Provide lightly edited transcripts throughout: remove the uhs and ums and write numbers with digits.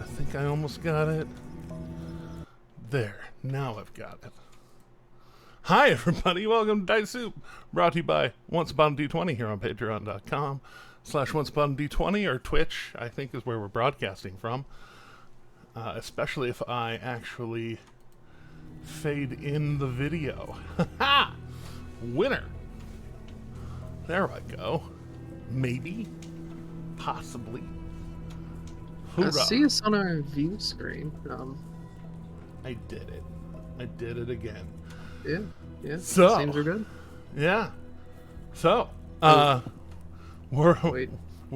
I think I almost got it. There. Now I've got it. Hi, everybody. Welcome to Dice Soup, brought to you by Once Upon a D20 here on patreon.com/Once Upon a D20, or Twitch, I think is where we're broadcasting from. Especially if I actually fade in the video. Ha! Winner! There I go. Maybe. Possibly. Hoorah. I see us on our view screen. I did it. I did it again. Yeah. So, Seems are good. Yeah. So, we're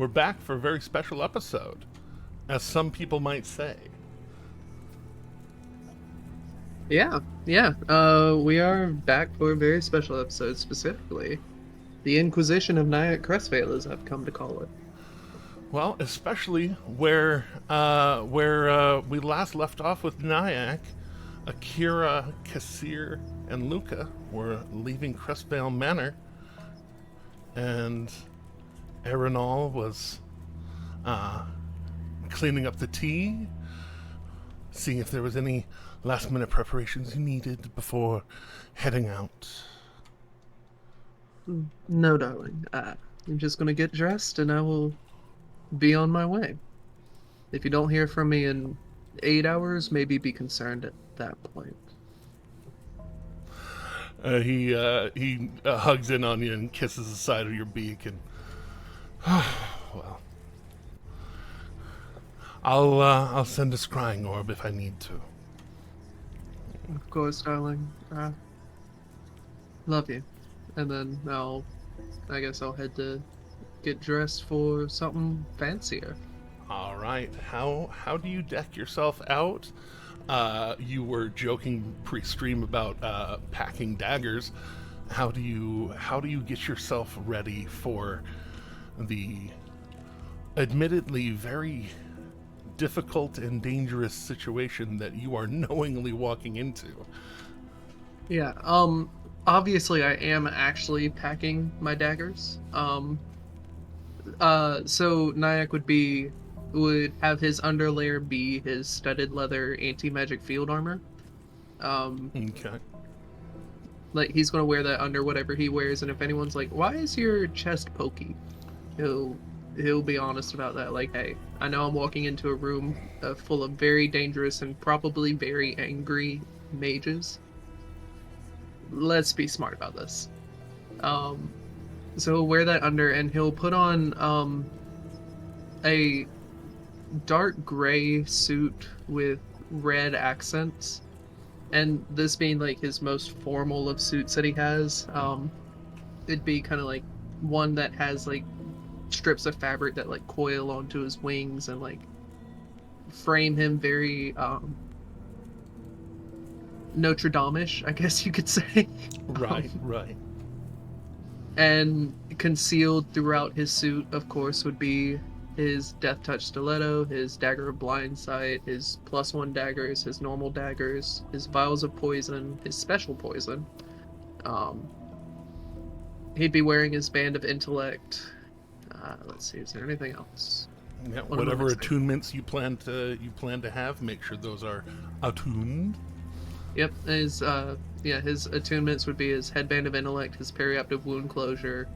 back for a very special episode, as some people might say. Yeah. We are back for a very special episode, specifically the Inquisition of Crestvale, as I've come to call it. Well, especially where we last left off with Nyack, Akira, Kassir, and Luca were leaving Crestvale Manor, and Arenal was cleaning up the tea, seeing if there was any last-minute preparations you needed before heading out. No, darling. I'm just going to get dressed, and I will be on my way. If you don't hear from me in 8 hours, maybe be concerned at that point. He hugs in on you and kisses the side of your beak, and well, I'll send a scrying orb if I need to. Of course, darling. Love you. And then I guess I'll head to get dressed for something fancier. All right. How do you deck yourself out? You were joking pre-stream about packing daggers. How do you get yourself ready for the admittedly very difficult and dangerous situation that you are knowingly walking into? Yeah. Obviously I am actually packing my daggers. So Nyack would have his underlayer be his studded leather anti-magic field armor. Okay. Like, he's gonna wear that under whatever he wears, and if anyone's like, why is your chest pokey? He'll be honest about that. Like, hey, I know I'm walking into a room full of very dangerous and probably very angry mages. Let's be smart about this. So he'll wear that under, and he'll put on a dark gray suit with red accents, and this being like his most formal of suits that he has. It'd be kind of like one that has like strips of fabric that like coil onto his wings and like frame him very Notre Dame-ish, I guess you could say. Right. And concealed throughout his suit, of course, would be his Death Touch stiletto, his Dagger of Blind Sight, his +1 daggers, his normal daggers, his vials of poison, his special poison. He'd be wearing his Band of Intellect. Let's see, is there anything else? Yeah, whatever attunements you plan to have, make sure those are attuned. Yep, his attunements would be his Headband of Intellect, his Periaptive Wound Closure,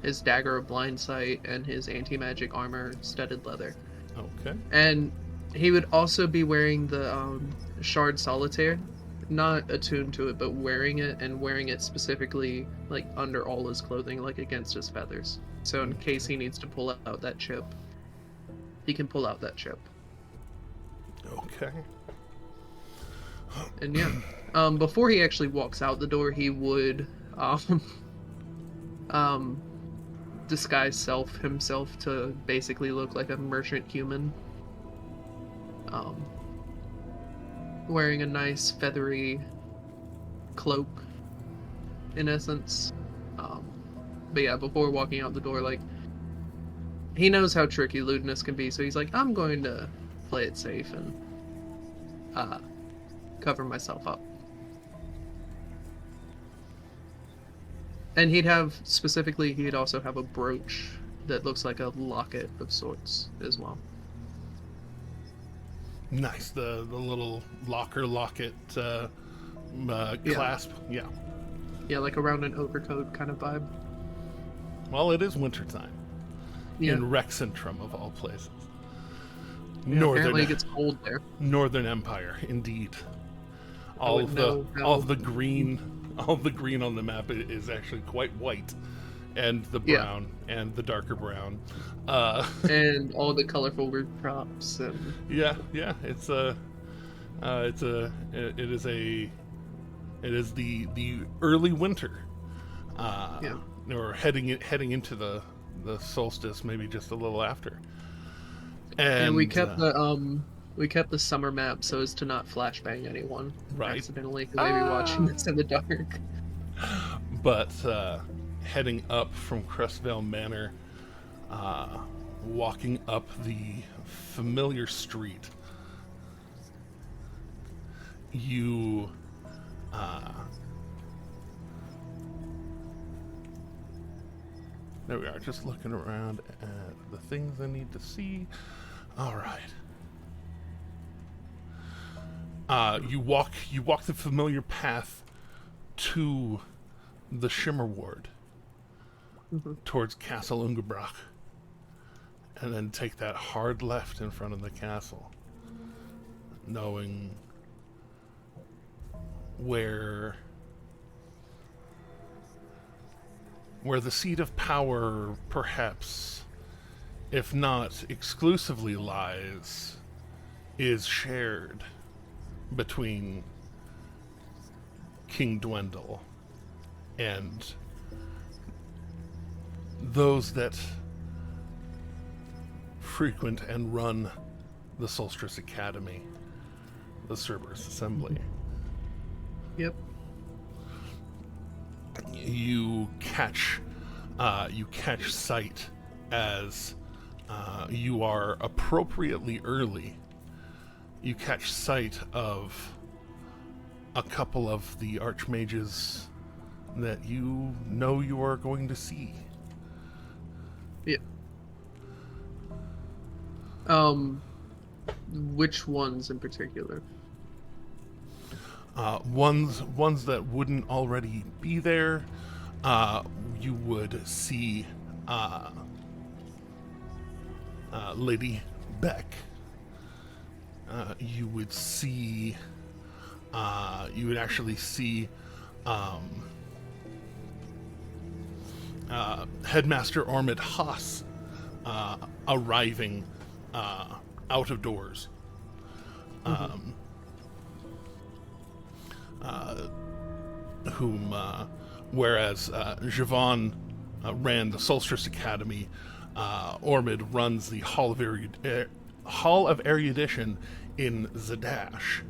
his Dagger of Blind Sight, and his anti-magic armor studded leather. Okay. And he would also be wearing the Shard Solitaire, not attuned to it, but wearing it specifically like under all his clothing, like against his feathers. So in case he needs to pull out that chip, he can pull out that chip. Okay. And yeah, before he actually walks out the door, he would disguise himself to basically look like a merchant human, wearing a nice feathery cloak, in essence. But yeah, before walking out the door, like, he knows how tricky Ludinus can be, so he's like, I'm going to play it safe and cover myself up. And he'd also have a brooch that looks like a locket of sorts as well. Nice. The little locket clasp. Yeah. Yeah, like around an overcoat kind of vibe. Well, it is wintertime. Yeah. In Rexentrum, of all places. Yeah, apparently it gets cold there. Northern Empire, indeed. I All wouldn't of know how- the green on the map is actually quite white, and the brown and the darker brown. And all the colorful roof props and Yeah. It is the early winter. Or heading into the solstice, maybe just a little after. And we kept the summer map so as to not flashbang anyone accidentally because they'd be watching this in the dark. But heading up from Crestvale Manor, walking up the familiar street, you there we are, just looking around at the things I need to see. All right. You walk the familiar path to the Shimmer Ward, towards Castle Ungebrach, and then take that hard left in front of the castle, knowing where the seat of power, perhaps, if not exclusively lies, is shared between King Dwendal and those that frequent and run the Solstice Academy, the Cerberus Assembly. Yep. You catch sight as you are appropriately early. You catch sight of a couple of the archmages that you know you are going to see. Yeah. Which ones in particular? Ones that wouldn't already be there. You would see Lady Beck. You would see. You would actually see Headmaster Ormid Haas arriving out of doors. Whereas Javon ran the Solstice Academy, Ormid runs the Hall of Erudition in Zadash,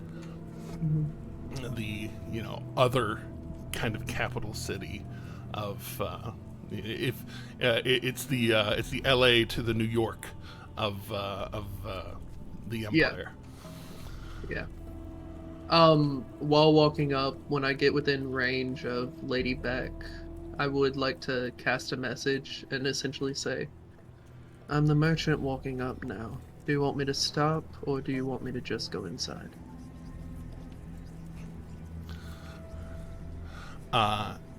the other kind of capital city of it's the LA to the New York of the Empire. Yeah. While walking up, when I get within range of Lady Beck, I would like to cast a message and essentially say, I'm the merchant walking up now. Do you want me to stop, or do you want me to just go inside?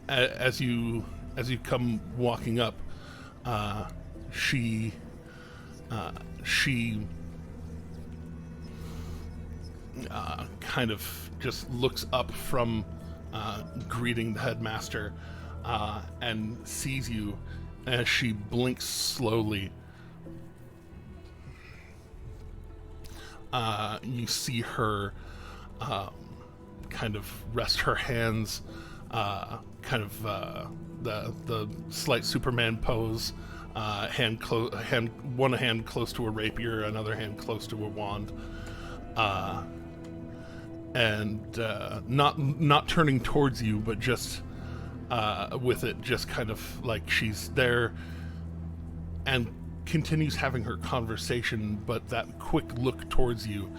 As you come walking up, she kind of just looks up from greeting the headmaster and sees you as she blinks slowly. You see her kind of rest her hands, the slight Superman pose, one hand close to a rapier, another hand close to a wand, and not turning towards you, but just with it just kind of like she's there, and continues having her conversation, but that quick look towards you,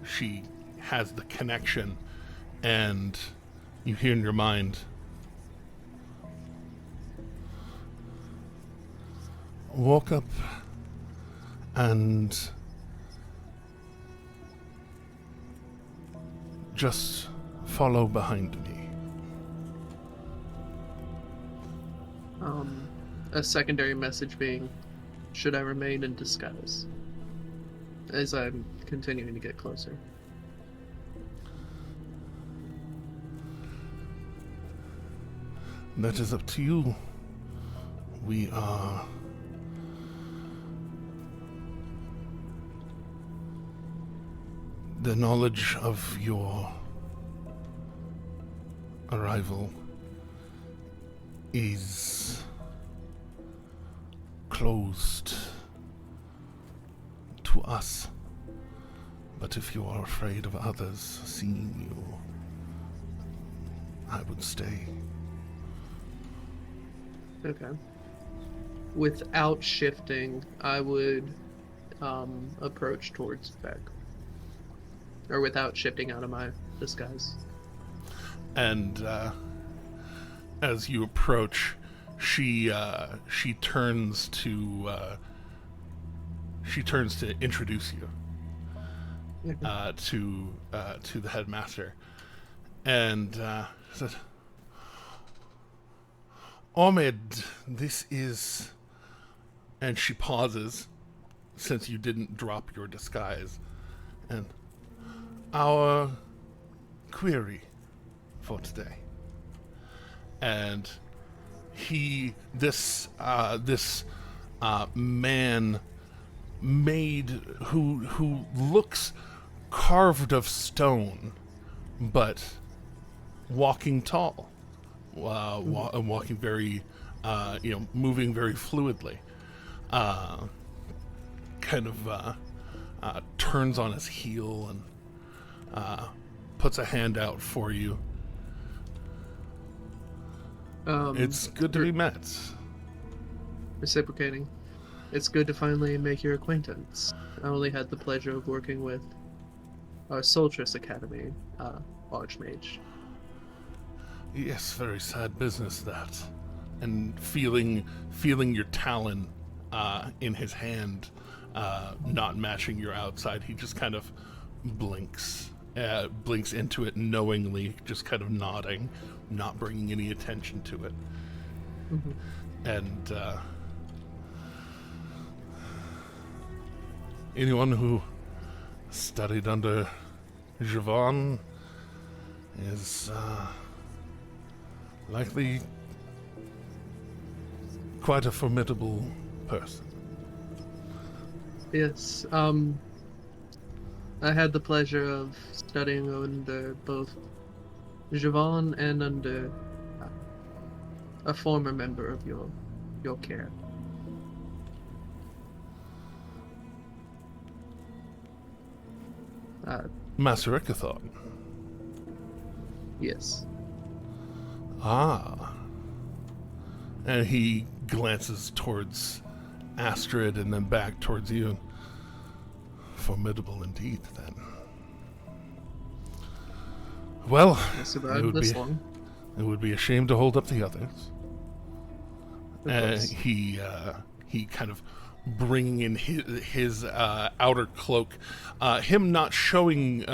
she has the connection, and you hear in your mind, woke up and Just follow behind me. A secondary message being, should I remain in disguise? As I'm continuing to get closer. That is up to you. We are... The knowledge of your arrival is closed to us. But if you are afraid of others seeing you, I would stay. Okay. Without shifting, I would approach towards Beck. Or without shifting out of my disguise. And as you approach, she turns to introduce you to the headmaster, and says, "Ahmed, this is," and she pauses, since you didn't drop your disguise, and our query for today. And this man made who looks carved of stone, but walking tall, walking very, moving very fluidly, turns on his heel and puts a hand out for you. It's good to be met. Reciprocating. It's good to finally make your acquaintance. I only had the pleasure of working with our Soulstar Academy, Archmage. Yes, very sad business that. And feeling your talon in his hand, not matching your outside, he just kind of blinks into it knowingly, just kind of nodding, not bringing any attention to it. Mm-hmm. And anyone who studied under Javon is likely quite a formidable person. Yes, I had the pleasure of studying under both Javon and under a former member of your care. Master Ikathon. Yes. Ah. And he glances towards Astrid and then back towards you. Formidable indeed, then. Well, it would be a shame to hold up the others. He kind of bringing in his outer cloak, him not showing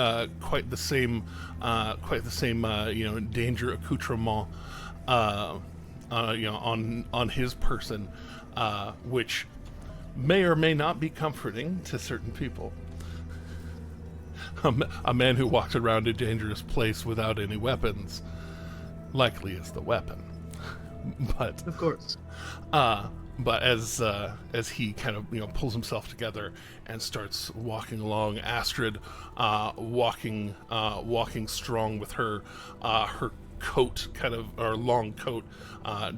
quite the same danger accoutrement on his person, which may or may not be comforting to certain people. A man who walks around a dangerous place without any weapons likely is the weapon. But of course. But as he kind of pulls himself together and starts walking along, Astrid walking strong with her coat or long coat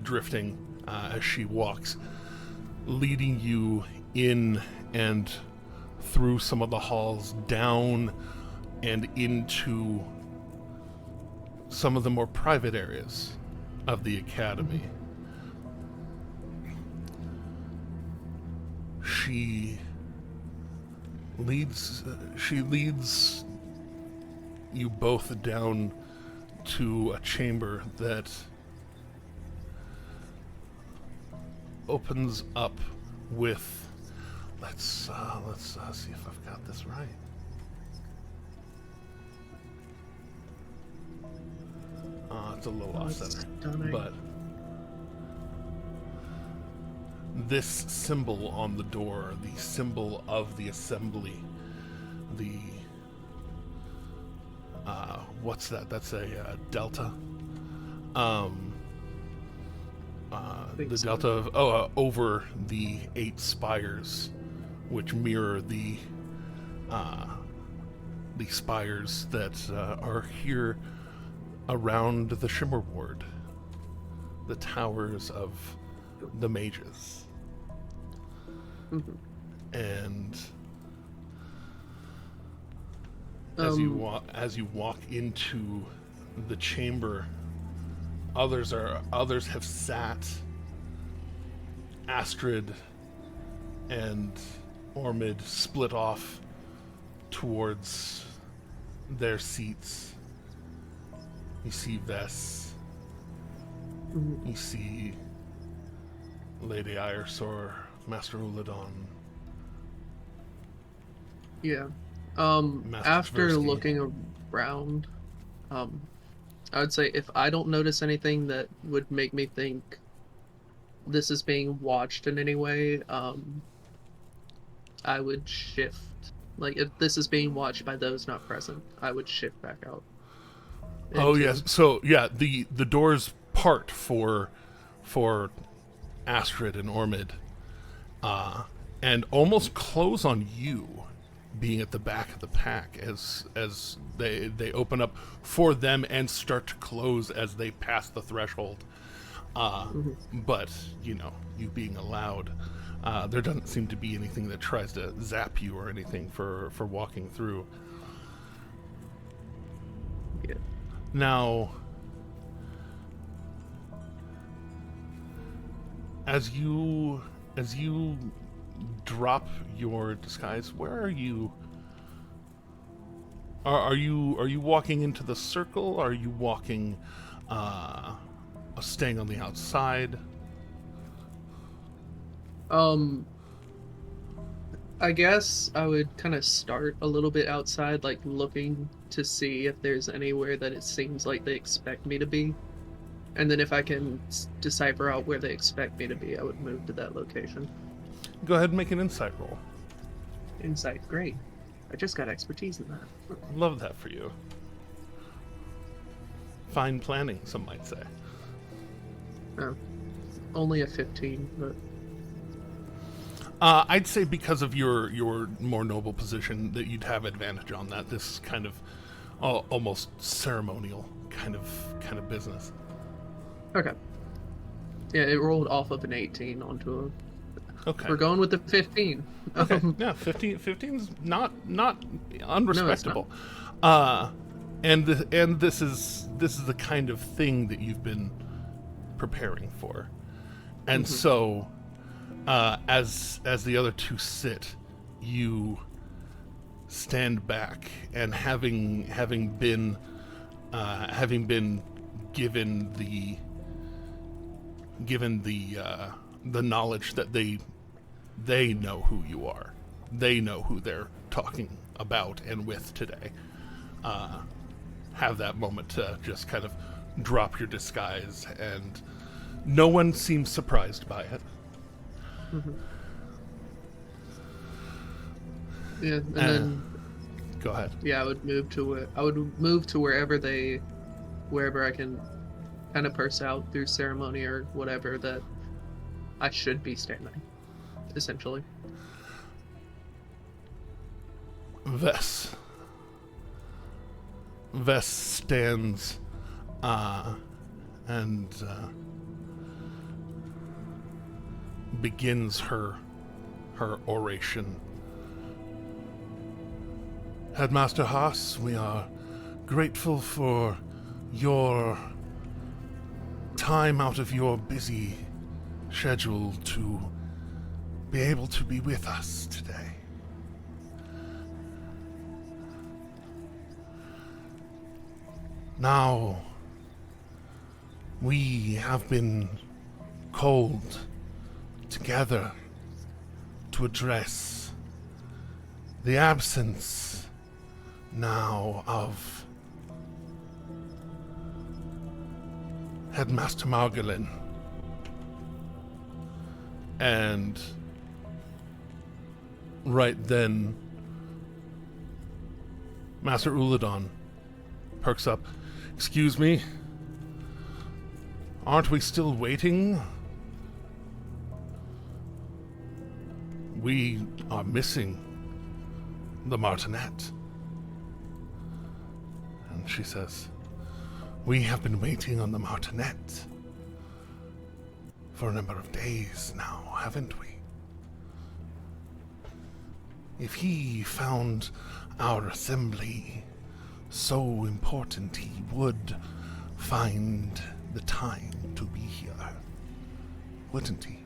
drifting as she walks, leading you in and through some of the halls, down and into some of the more private areas of the academy. She leads you both down to a chamber that opens up with, let's see if I've got this right. It's a little off center. Stunning. But this symbol on the door, the symbol of the assembly, the what's that? That's a delta. The so. delta of over the 8 spires, which mirror the spires that are here around the Shimmer Ward, the towers of the mages. Mhm. And as you walk into the chamber, others have sat. Astrid and Ormid split off towards their seats. You see Vess. Mhm. You see Lady Iresor, Master Uladon. Yeah. Master After Tversky. looking around, I would say if I don't notice anything that would make me think this is being watched in any way, I would shift. Like, if this is being watched by those not present, I would shift back out. Oh yes. So yeah, the doors part for Astrid and Ormid, and almost close on you, being at the back of the pack as they open up for them and start to close as they pass the threshold. But you being allowed, there doesn't seem to be anything that tries to zap you or anything for walking through. Yeah. Now, as you drop your disguise, where are you? Are you walking into the circle? Are you walking, staying on the outside? I guess I would kind of start a little bit outside, like looking to see if there's anywhere that it seems like they expect me to be. And then if I can decipher out where they expect me to be, I would move to that location. Go ahead and make an insight roll. Insight, great. I just got expertise in that. Love that for you. Fine planning, some might say. Oh, only a 15, but... I'd say because of your more noble position that you'd have advantage on that. This is kind of almost ceremonial kind of business. Okay. Yeah, it rolled off of an 18 onto a... Okay. We're going with the 15. Okay. Yeah, 15's not unrespectable. No, and this is the kind of thing that you've been preparing for. And so as the other two sit, you stand back, and having been given the knowledge that they know who you are, they know who they're talking about and with today, have that moment to just kind of drop your disguise, and no one seems surprised by it. Yeah, and then go ahead. yeah, I would move to wherever I can kind of purse out through ceremony or whatever that I should be standing, essentially. Vess stands and begins her oration. Headmaster Haas, we are grateful for your time out of your busy schedule to be able to be with us today. Now, we have been called together to address the absence now of Headmaster Margolin. And right then, Master Uladon perks up. Excuse me? Aren't we still waiting? We are missing the Martinet. And she says, we have been waiting on the Martinet for a number of days now, haven't we? If he found our assembly so important, he would find the time to be here, wouldn't he?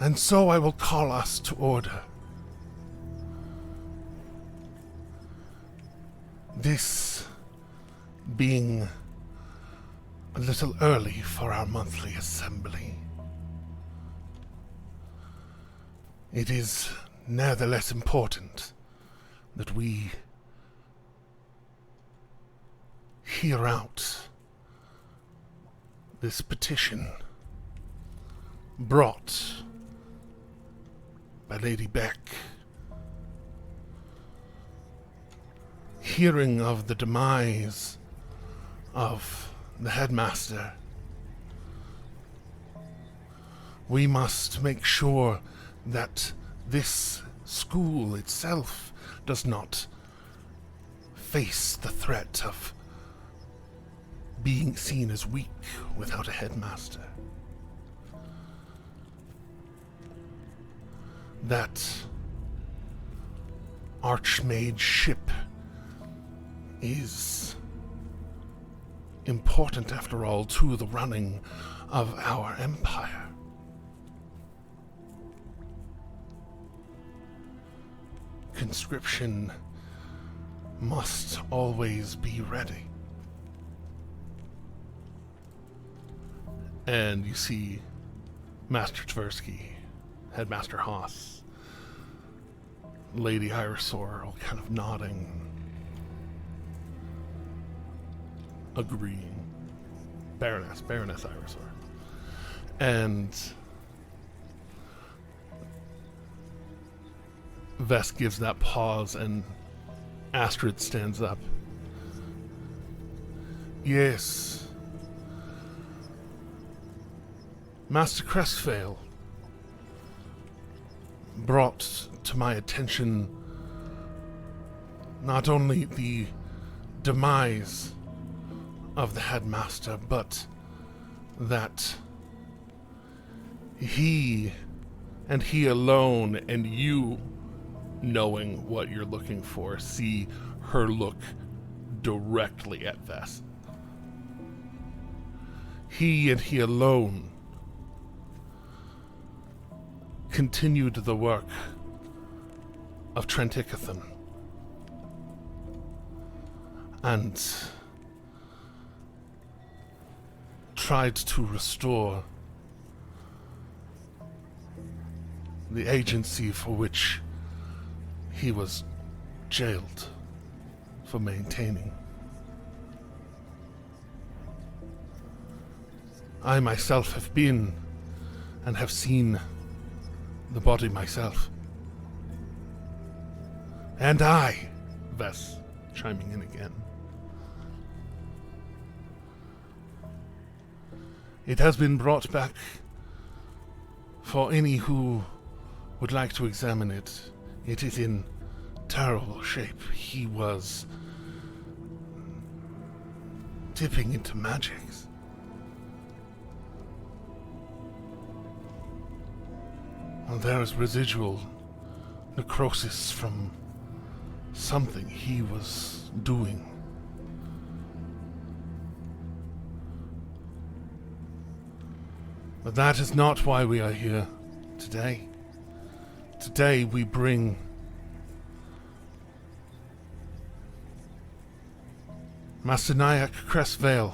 And so I will call us to order. This being a little early for our monthly assembly, it is nevertheless important that we hear out this petition brought by Lady Beck, hearing of the demise of the headmaster. We must make sure that this school itself does not face the threat of being seen as weak without a headmaster. That Archmage's ship is important, after all, to the running of our empire. Conscription must always be ready. And you see Master Tversky, Headmaster Haas, Lady Irisor all kind of nodding, agreeing. Baroness Irisor. And Vest gives that pause, and Astrid stands up. Yes. Master Crestvale brought to my attention not only the demise of the headmaster, but that he, and he alone, and you, knowing what you're looking for, see her look directly at Vess. He and he alone continued the work of Trenticathan and tried to restore the agency for which he was jailed for maintaining. I myself have been and have seen the body myself. And I, Vess chiming in again. It has been brought back for any who would like to examine it. It is in terrible shape. He was dipping into magics. And there is residual necrosis from something he was doing. But that is not why we are here today. Today we bring Master Nyack Crestvale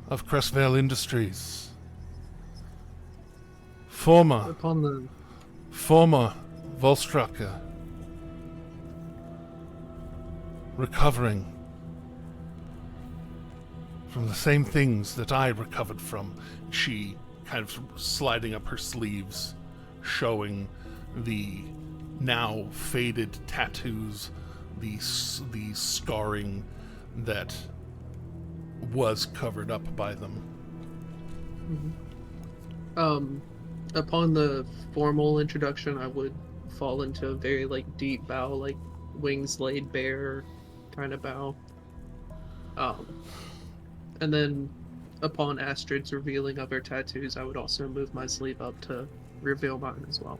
of Crestvale Industries, former Volstraka, recovering from the same things that I recovered from. She kind of sliding up her sleeves, showing the now faded tattoos, the scarring that was covered up by them. Upon the formal introduction, I would fall into a very deep bow, wings laid bare kind of bow. And then upon Astrid's revealing of her tattoos, I would also move my sleeve up to reveal mine as well.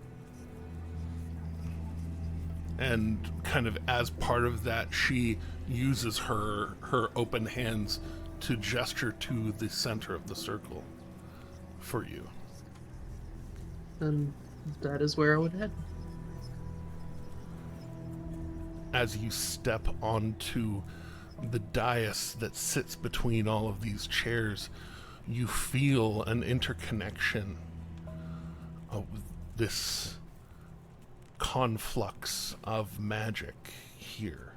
And kind of as part of that, she uses her open hands to gesture to the center of the circle for you. And that is where I would head. As you step onto the dais that sits between all of these chairs, you feel an interconnection of this conflux of magic here.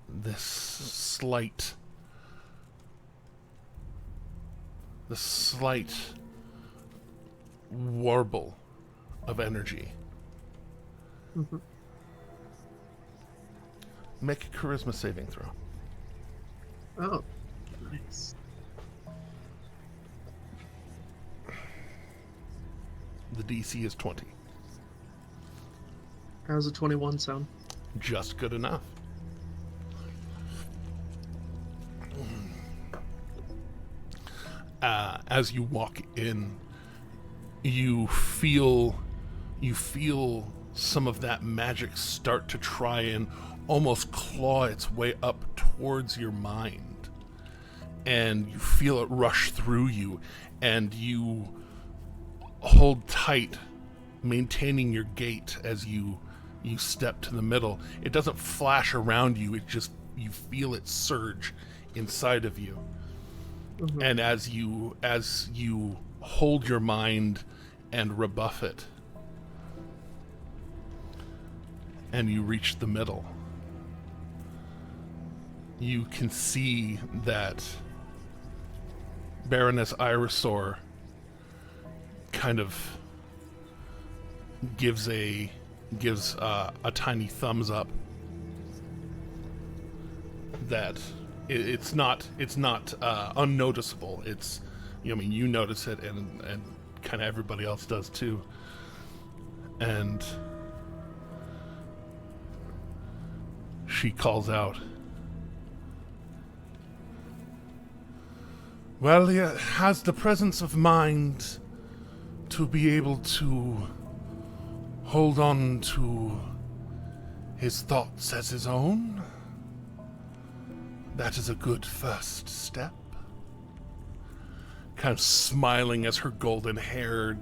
This slight warble of energy. Mm-hmm. Make a charisma saving throw. Oh, nice. The DC is 20. How's a 21 sound? Just good enough. As you walk in, you feel some of that magic start to try and almost claw its way up towards your mind, and you feel it rush through you, and you hold tight, maintaining your gait as you step to the middle. It doesn't flash around you, you feel it surge inside of you. Mm-hmm. And as you hold your mind and rebuff it, and you reach the middle, you can see that Baroness Irisor kind of gives a tiny thumbs up. That it's not unnoticeable. It's, you notice it, and kind of everybody else does too. And she calls out, "Well, he has the presence of mind to be able to hold on to his thoughts as his own. That is a good first step." Kind of smiling as her golden hair,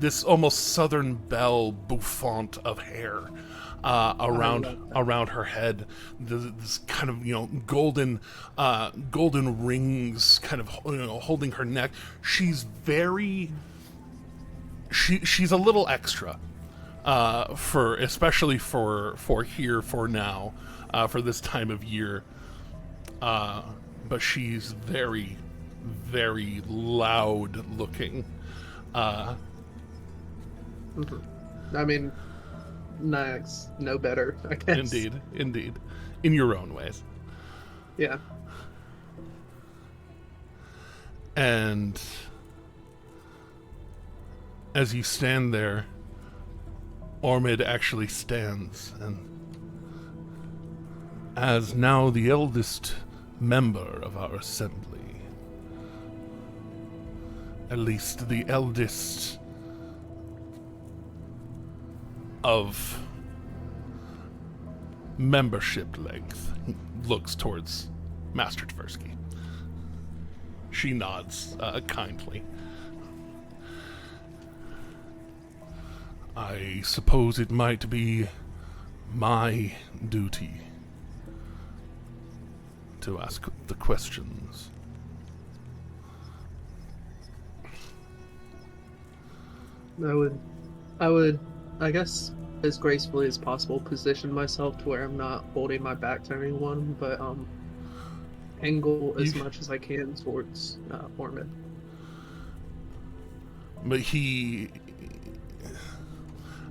this almost Southern Belle bouffant of hair around her head, this kind of golden rings kind of holding her neck. She's she's a little extra especially for now, for this time of year, but she's very, very loud looking. Mm-hmm. I mean, nice, no better, I guess. Indeed. In your own ways. Yeah. And as you stand there, Ormid actually stands, and as now the eldest member of our assembly, at least the eldest of membership length, looks towards Master Tversky. She nods kindly. "I suppose it might be my duty to ask the questions." I would I guess as gracefully as possible, position myself to where I'm not holding my back to anyone, but angle You, as much as I can towards Ormond. but he,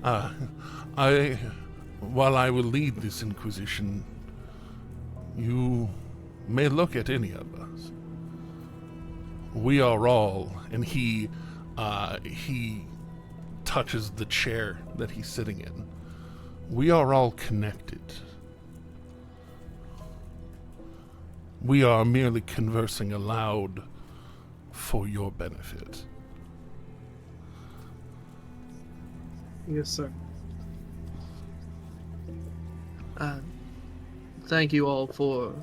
I, while I will lead this Inquisition, you may look at any of us. We are all, and he touches the chair that he's sitting in. We are all connected. We are merely conversing aloud for your benefit. Yes, sir. Thank you all for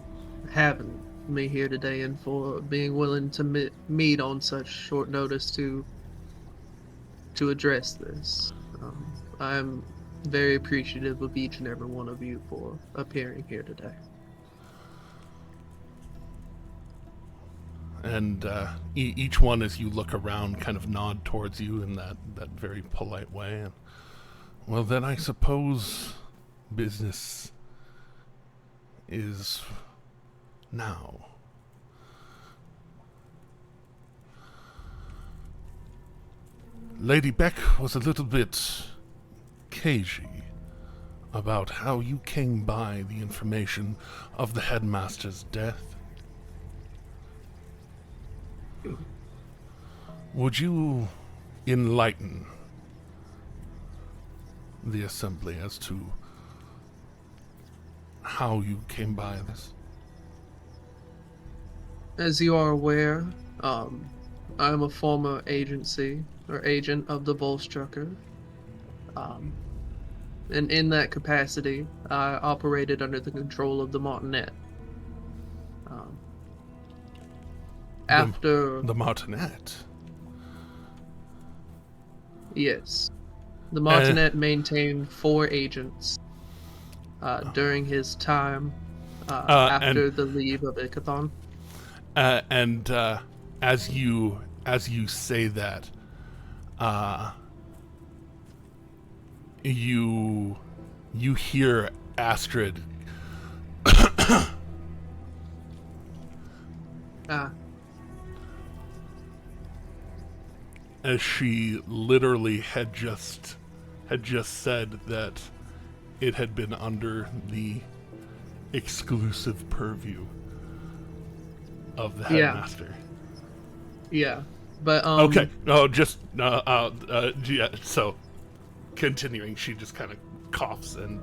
having me here today and for being willing to meet on such short notice to address this. I'm very appreciative of each and every one of you for appearing here today. And each one, as you look around, kind of nod towards you in that very polite way. And, well, then I suppose business is now. Lady Beck was a little bit cagey about how you came by the information of the headmaster's death. Would you enlighten the assembly as to how you came by this? As you are aware, I'm a former agent of the Volstrucker. And in that capacity, I operated under the control of the Martinet. After the Martinet. Yes, the Martinet maintained 4 agents during his time after the leave of Ikathon. And as you say that, you hear Astrid as she literally had just said that it had been under the exclusive purview of the headmaster. Yeah, but okay. No, just yeah. So, continuing, she just kind of coughs and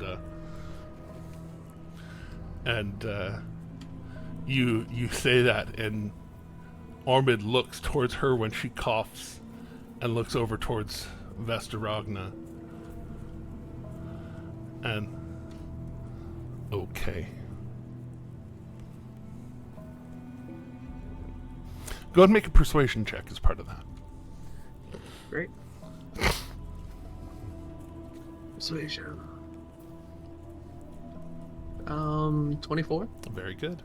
you say that, and Ormond looks towards her when she coughs, and looks over towards Vesteragna. And okay. Go ahead and make a persuasion check as part of that. Great. Persuasion. 24. Very good.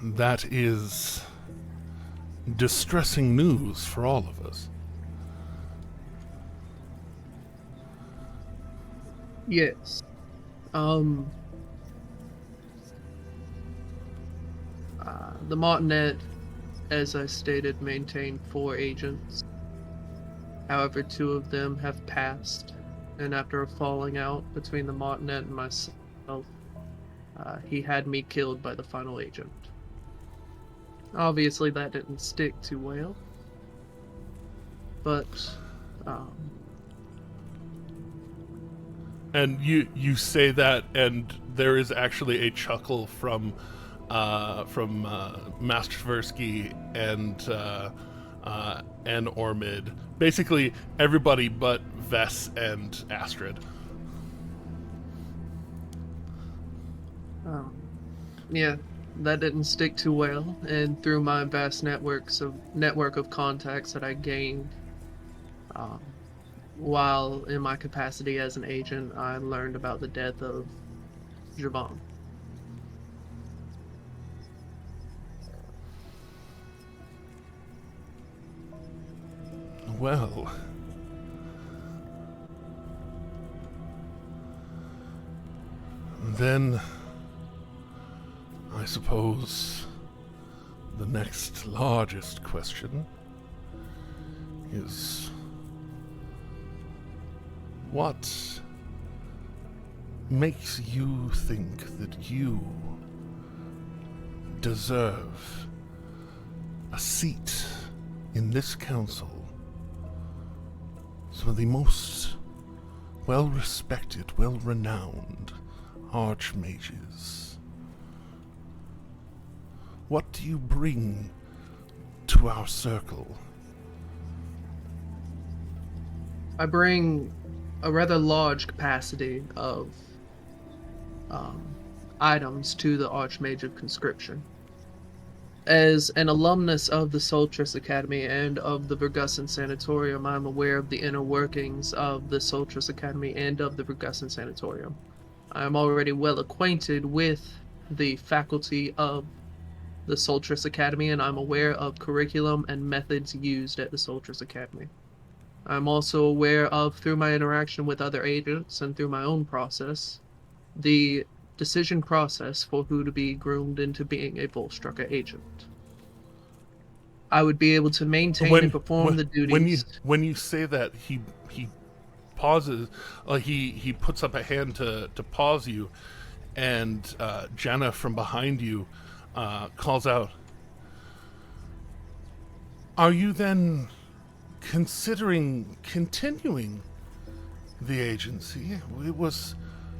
That is distressing news for all of us. Yes. The Martinet, as I stated, maintained 4 agents. However, 2 of them have passed, and after a falling out between the Martinet and myself, he had me killed by the final agent. Obviously, that didn't stick too well, but and you say that, and there is actually a chuckle from Master Tversky and Ormid. Basically, everybody but Vess and Astrid. Yeah, that didn't stick too well, and through my vast network of contacts that I gained while in my capacity as an agent, I learned about the death of Javon. Well, then I suppose the next largest question is, what makes you think that you deserve a seat in this council? Some of the most well-respected, well-renowned archmages. What do you bring to our circle? I bring a rather large capacity of items to the Archmage of Conscription. As an alumnus of the Soulstar Academy and of the Vergussin Sanatorium, I'm aware of the inner workings of the Soulstar Academy and of the Vergussin Sanatorium. I am already well acquainted with the faculty of the Soulstar Academy, and I'm aware of curriculum and methods used at the Soulstar Academy. I'm also aware of, through my interaction with other agents and through my own process, the decision process for who to be groomed into being a Volstrucker agent. I would be able to maintain and perform the duties. When you say that, he pauses. He puts up a hand to pause you, and Jenna from behind you calls out, "Are you then considering continuing the agency? It was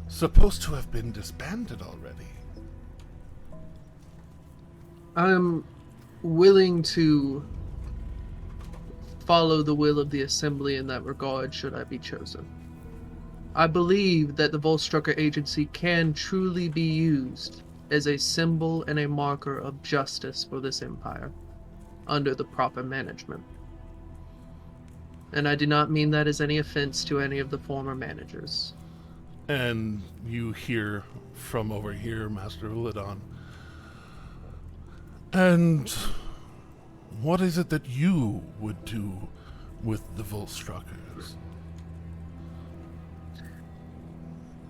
supposed to have been disbanded already." I'm willing to follow the will of the Assembly in that regard, should I be chosen. I believe that the Volstrucker Agency can truly be used as a symbol and a marker of justice for this empire, under the proper management. And I do not mean that as any offense to any of the former managers. And you hear from over here, Master Uladon, "And what is it that you would do with the Volstruckers?"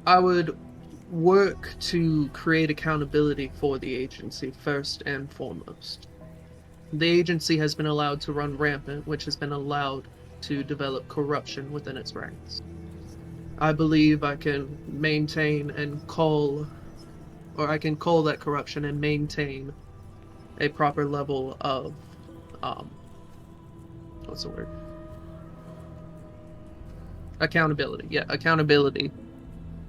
I would work to create accountability for the agency first and foremost. The agency has been allowed to run rampant, which has been allowed to develop corruption within its ranks. I believe I can maintain and cull that corruption and maintain a proper level of, what's the word? Accountability. Yeah, accountability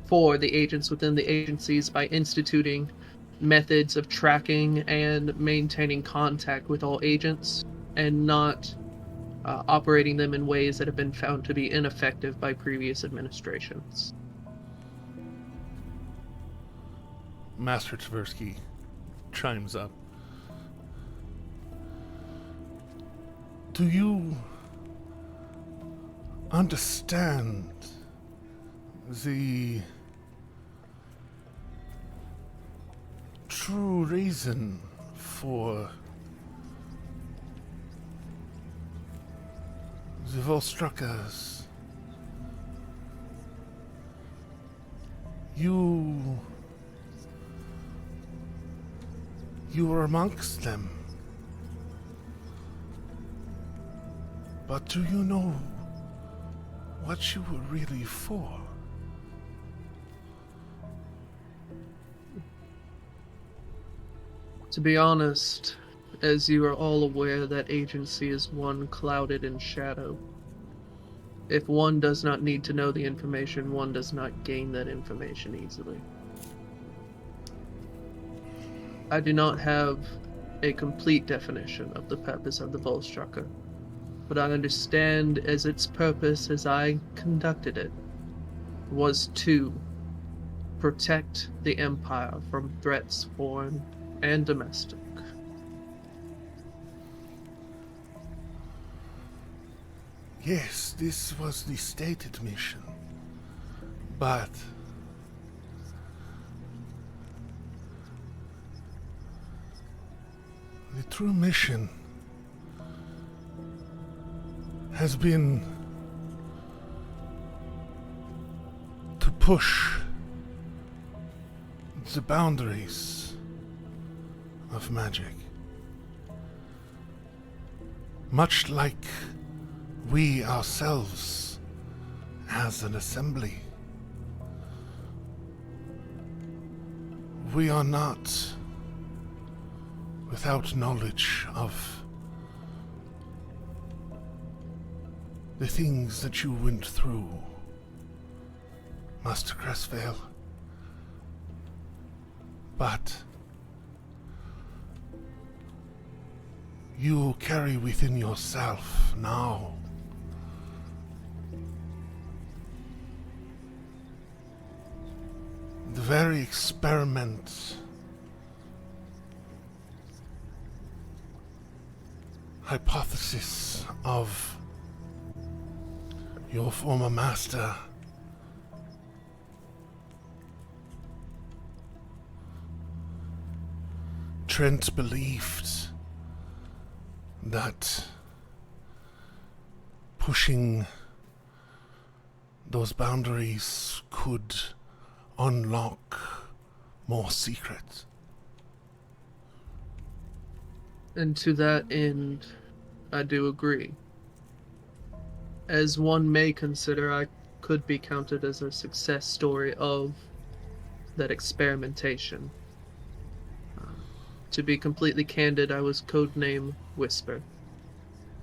for the agents within the agencies by instituting methods of tracking and maintaining contact with all agents and not operating them in ways that have been found to be ineffective by previous administrations. Master Tversky chimes up. "Do you understand the true reason for the Volstruckers? You were amongst them. But do you know what you were really for?" To be honest, as you are all aware, that agency is one clouded in shadow. If one does not need to know the information, one does not gain that information easily. I do not have a complete definition of the purpose of the Volstrucker, but I understand as its purpose, as I conducted it, was to protect the Empire from threats foreign and domestic. Yes, this was the stated mission, but the true mission has been to push the boundaries of magic. Much like we ourselves as an assembly. We are not without knowledge of the things that you went through, Master Crestvale. But you carry within yourself now the very experiment hypothesis of your former master. Trent believed that pushing those boundaries could unlock more secrets. And to that end, I do agree. As one may consider, I could be counted as a success story of that experimentation. To be completely candid, I was codenamed Whisper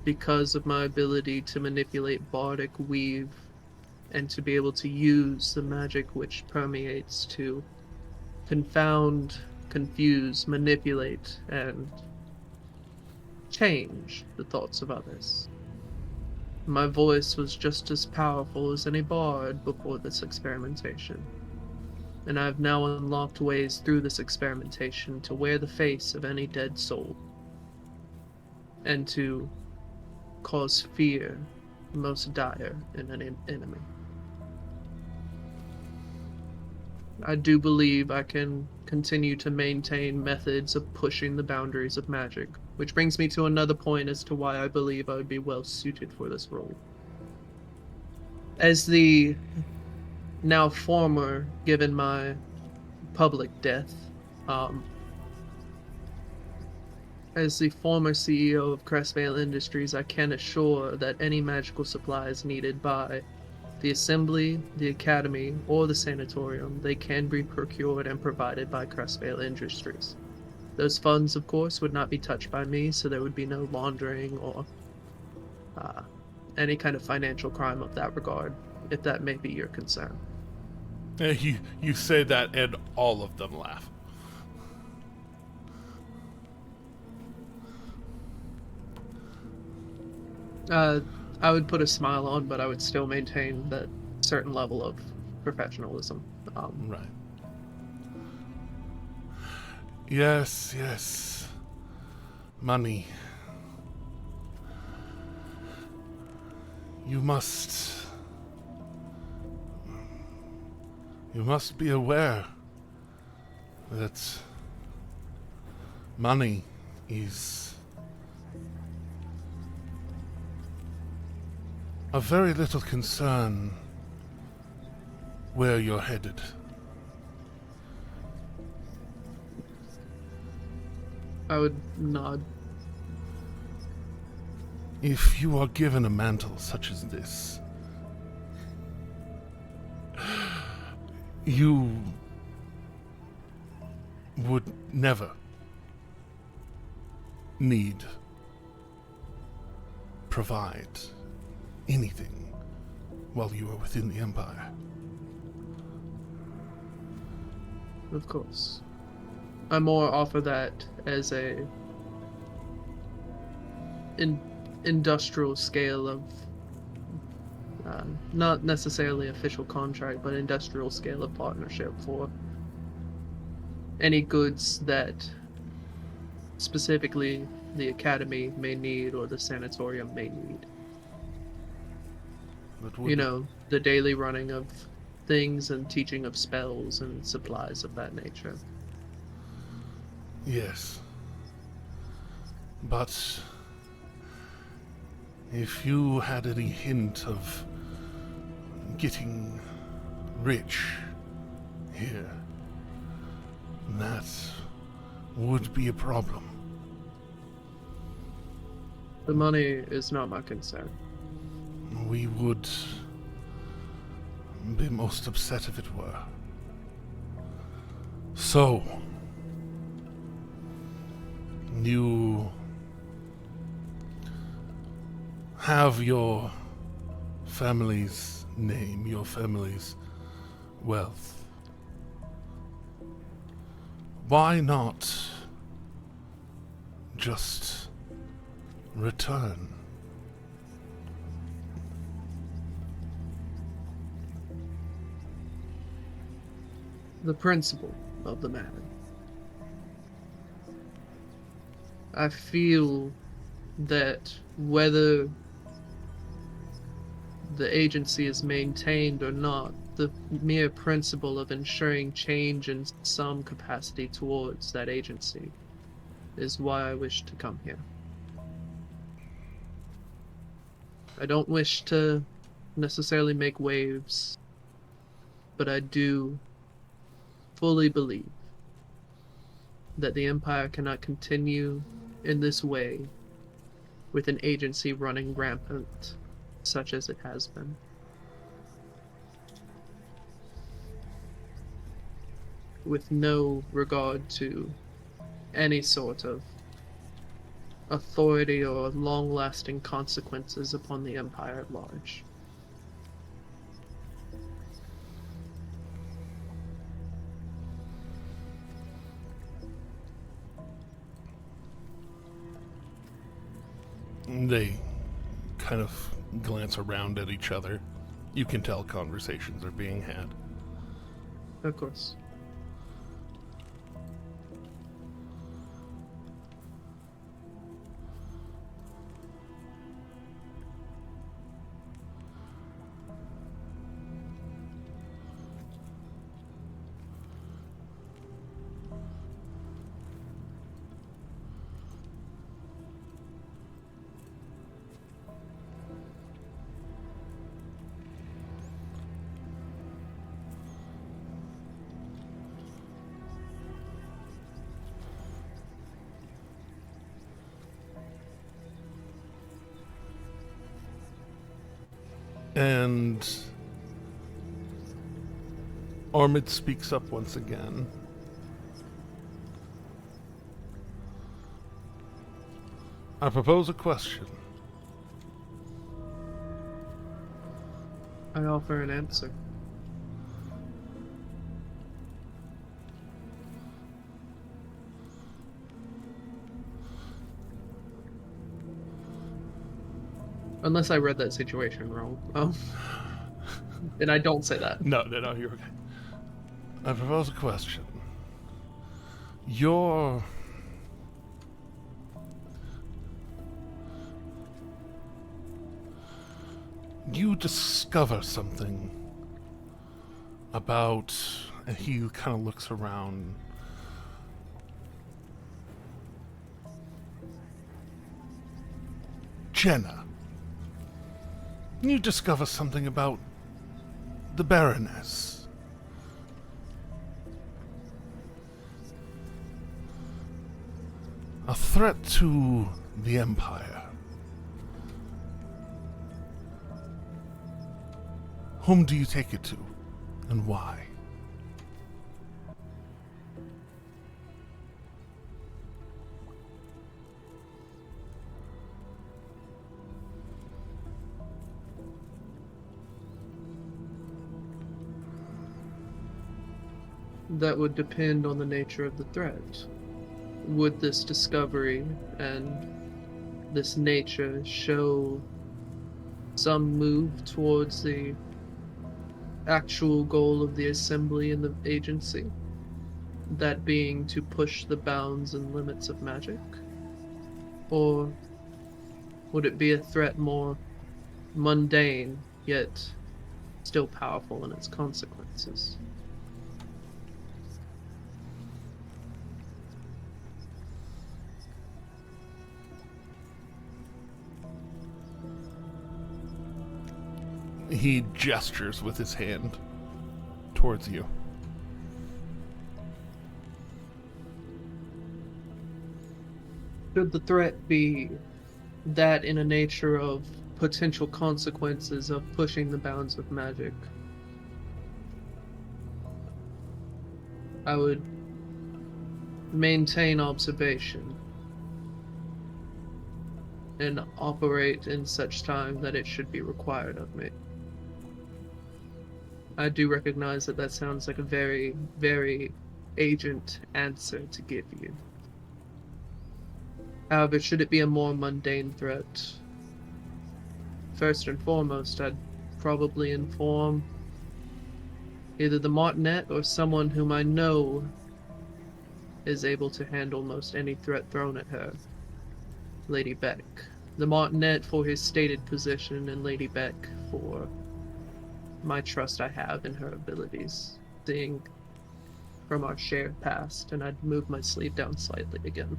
because of my ability to manipulate bardic weave and to be able to use the magic which permeates to confound, confuse, manipulate, and change the thoughts of others. My voice was just as powerful as any bard before this experimentation, and I have now unlocked ways through this experimentation to wear the face of any dead soul, and to cause fear most dire in an enemy. I do believe I can continue to maintain methods of pushing the boundaries of magic, which brings me to another point as to why I believe I would be well suited for this role. As the now former, given my public death, as the former CEO of Crestvale Industries, I can assure that any magical supplies needed by the Assembly, the Academy, or the Sanatorium, they can be procured and provided by Crestvale Industries. Those funds, of course, would not be touched by me, so there would be no laundering or any kind of financial crime of that regard, if that may be your concern. You say that and all of them laugh. I would put a smile on, but I would still maintain that certain level of professionalism. Right. Yes. Money. You must be aware that money is of very little concern where you're headed. I would nod. If you are given a mantle such as this, you would never need provide anything while you are within the Empire. Of course. I more offer that as a industrial scale of not necessarily official contract, but industrial scale of partnership for any goods that specifically the Academy may need or the Sanatorium may need. You know, the daily running of things and teaching of spells and supplies of that nature. Yes. But If you had any hint of getting rich here, that would be a problem. The money is not my concern. We would be most upset if it were. So, you have your family's name, your family's wealth. Why not just return? The principle of the matter. I feel that whether the agency is maintained or not, the mere principle of ensuring change in some capacity towards that agency is why I wish to come here. I don't wish to necessarily make waves, but I do fully believe that the Empire cannot continue in this way with an agency running rampant such as it has been. With no regard to any sort of authority or long-lasting consequences upon the Empire at large. They kind of glance around at each other. You can tell conversations are being had. Of course. And Armid speaks up once again. I propose a question. I offer an answer. Unless I read that situation wrong. And I don't say that. No, you're okay. I propose a question. You discover something about, and he kind of looks around. Jenna. You discover something about the Baroness. A threat to the Empire. Whom do you take it to, and why? That would depend on the nature of the threat. Would this discovery and this nature show some move towards the actual goal of the Assembly and the agency? That being to push the bounds and limits of magic? Or would it be a threat more mundane, yet still powerful in its consequences? He gestures with his hand towards you. Should the threat be that in a nature of potential consequences of pushing the bounds of magic, I would maintain observation and operate in such time that it should be required of me. I do recognize that that sounds like a very, very agent answer to give you. However, should it be a more mundane threat, first and foremost, I'd probably inform either the Martinet or someone whom I know is able to handle most any threat thrown at her, Lady Beck. The Martinet for his stated position, and Lady Beck for my trust I have in her abilities, seeing from our shared past, and I'd move my sleeve down slightly again.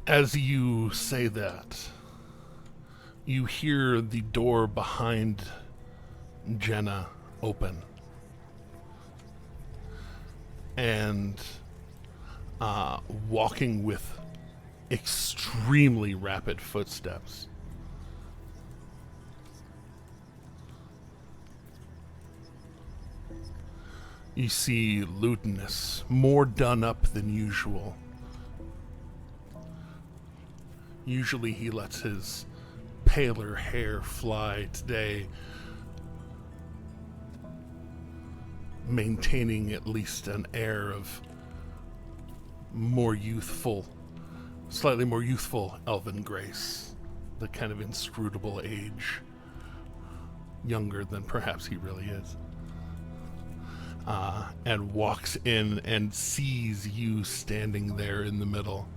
As you say that, you hear the door behind Jenna open. And walking with extremely rapid footsteps, you see Lutinous, more done up than usual. Usually he lets his paler hair fly. Today, maintaining at least an air of more youthful, slightly more youthful elven grace. The kind of inscrutable age. Younger than perhaps he really is. And walks in and sees you standing there in the middle.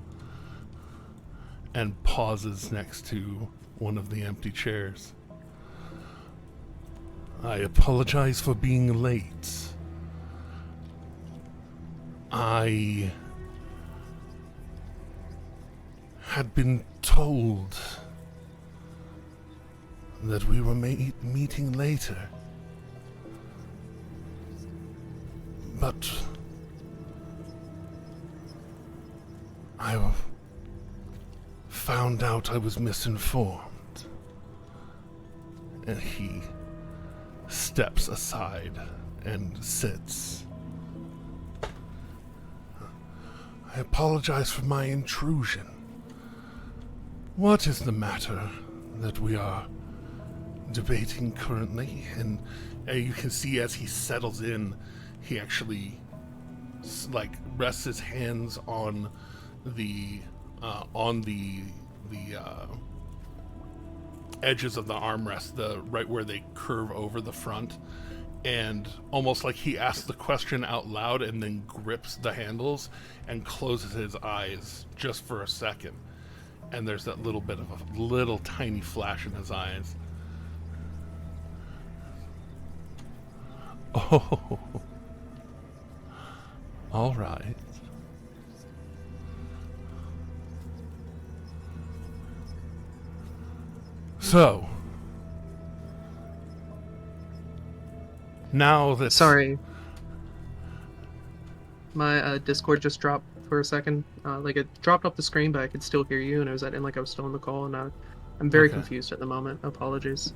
And pauses next to one of the empty chairs. I apologize for being late. I had been told that we were meeting later. But I found out I was misinformed. And he steps aside and sits. I apologize for my intrusion. What is the matter that we are debating currently? And you can see as he settles in, he actually rests his hands on the edges of the armrest, right where they curve over the front, and almost like he asks the question out loud and then grips the handles and closes his eyes just for a second. And there's that little bit of a little tiny flash in his eyes. Oh, all right. So, now that... Sorry. My Discord just dropped for a second. It dropped off the screen, but I could still hear you, and it was acting like I was still on the call, and I'm very confused at the moment. Apologies.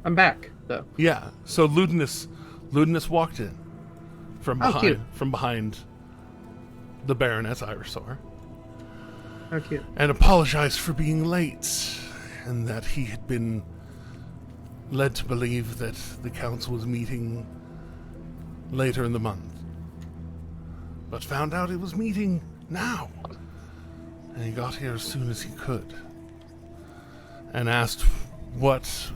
I'm back, though. Yeah, so Ludinus walked in from behind the Baroness Irisor. How cute. And apologized for being late, and that he had been led to believe that the council was meeting later in the month. But found out it was meeting now. And he got here as soon as he could. And asked what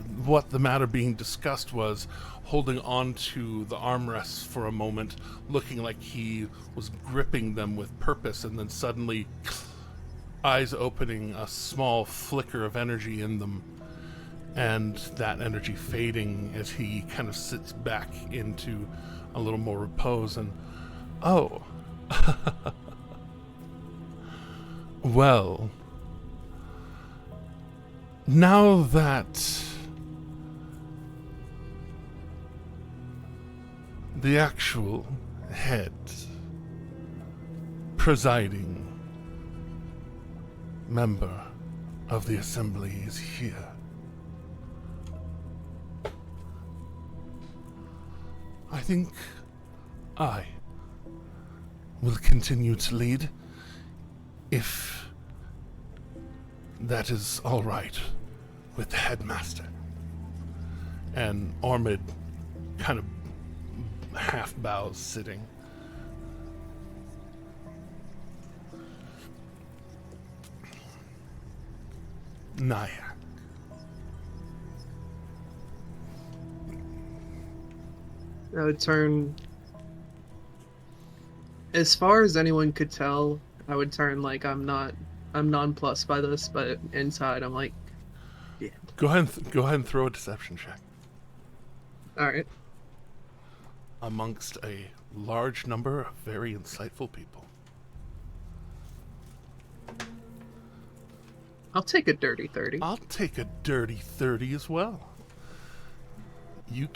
the matter being discussed was, holding on to the armrests for a moment, looking like he was gripping them with purpose, and then suddenly, eyes opening, a small flicker of energy in them, and that energy fading as he kind of sits back into a little more repose. And oh, well, now that the actual head presiding member of the assembly is here, I think I will continue to lead, if that is all right with the headmaster. And Ormid kind of half bows, sitting. Naya. I would turn, as far as anyone could tell, I would turn like I'm nonplussed by this, but inside I'm like, yeah. Go ahead and throw a deception check. All right. Amongst a large number of very insightful people. I'll take a dirty 30. I'll take a dirty 30 as well. You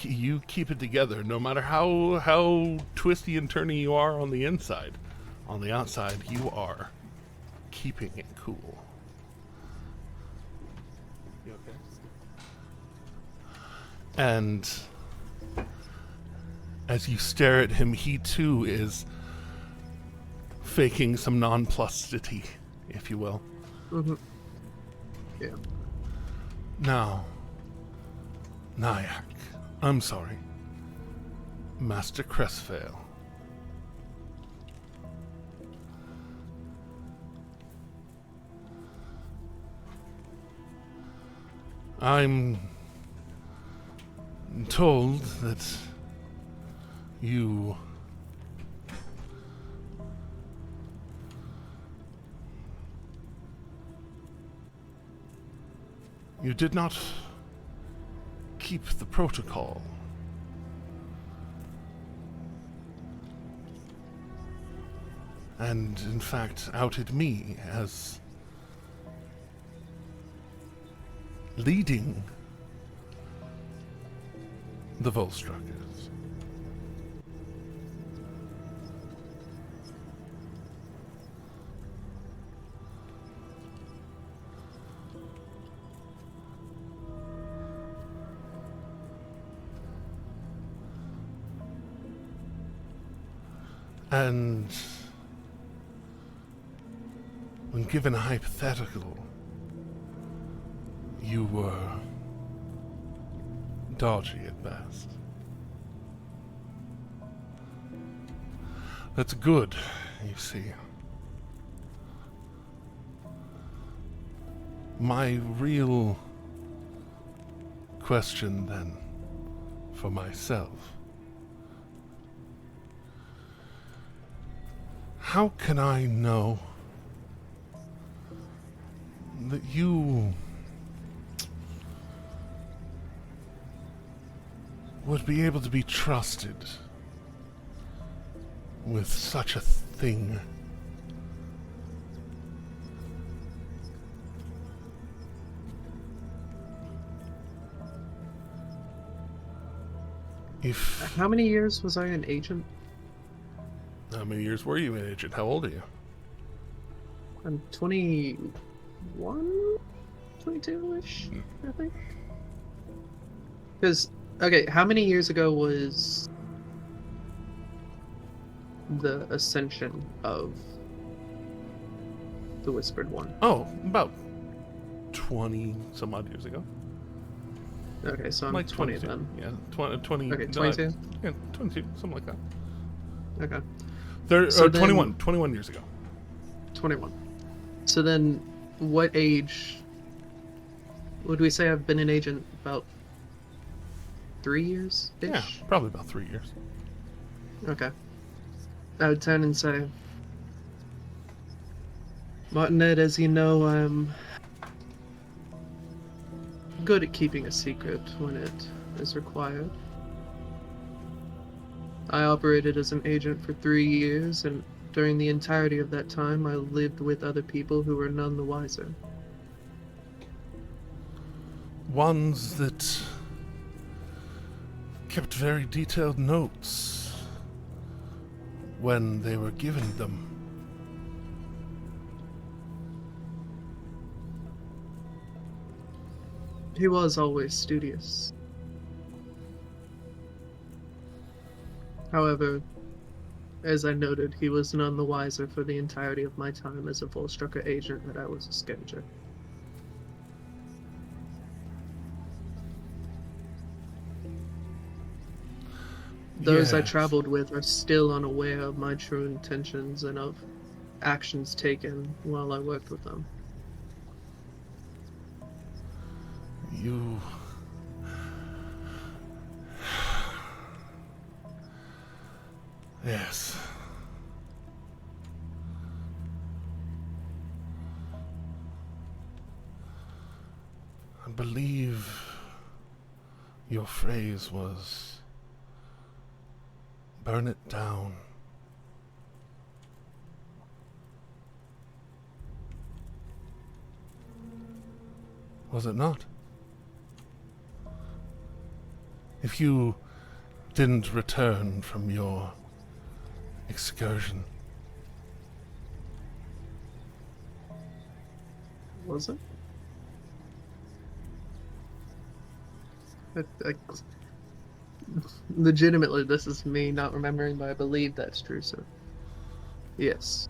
keep it together, no matter how twisty and turny you are on the inside. On the outside, you are keeping it cool. You okay? And as you stare at him, he too is faking some nonplussity, if you will. Mm-hmm. Yeah. Now, Nyack, I'm sorry, Master Crestvale. I'm told that you did not keep the protocol. And in fact outed me as leading the Volstruckers. And when given a hypothetical, you were dodgy at best. That's good, you see. My real question then, for myself, how can I know that you would be able to be trusted with such a thing? How many years was I an agent? How many years were you an agent? How old are you? I'm 21? 22-ish, I think. Because, okay, how many years ago was the ascension of the Whispered One? Oh, about 20 some odd years ago. Okay, so I'm like 20 22. then. Yeah, 20. Okay, 22? Yeah, 22, something like that. Okay. 21 years ago. 21. So then, what age would we say I've been an agent? About 3 years? Yeah, probably about 3 years. Okay. I would turn and say, Martinet, as you know, I'm good at keeping a secret when it is required. I operated as an agent for 3 years, and during the entirety of that time, I lived with other people who were none the wiser. Ones that kept very detailed notes when they were given them. He was always studious. However, as I noted, he was none the wiser for the entirety of my time as a Volstrucker agent that I was a scavenger. Those I Yes. traveled with are still unaware of my true intentions and of actions taken while I worked with them. You... Yes. I believe your phrase was, burn it down. Was it not? If you didn't return from your excursion. Was it? Legitimately, this is me not remembering, but I believe that's true, so yes.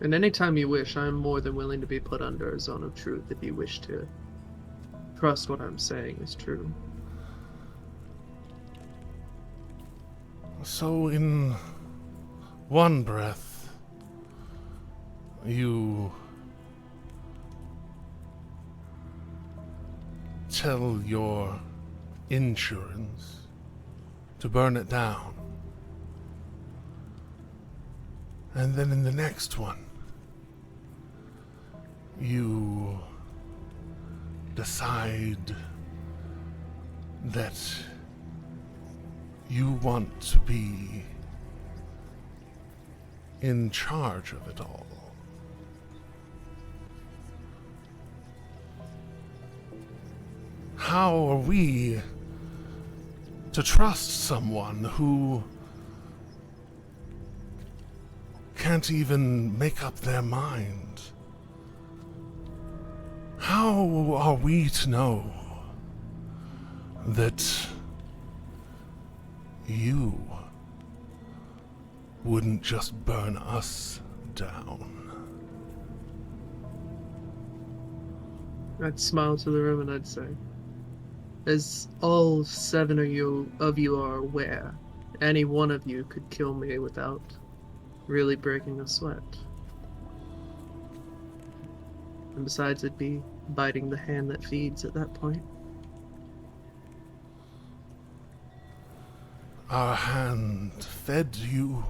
And anytime you wish, I am more than willing to be put under a zone of truth if you wish to trust what I'm saying is true. So in one breath, you tell your insurance to burn it down. And then in the next one, you decide that you want to be in charge of it all. How are we to trust someone who can't even make up their mind? How are we to know that you wouldn't just burn us down? I'd smile to the room and I'd say, as all 7 of you are aware, any one of you could kill me without really breaking a sweat. And besides, it'd be biting the hand that feeds at that point. Our hand fed you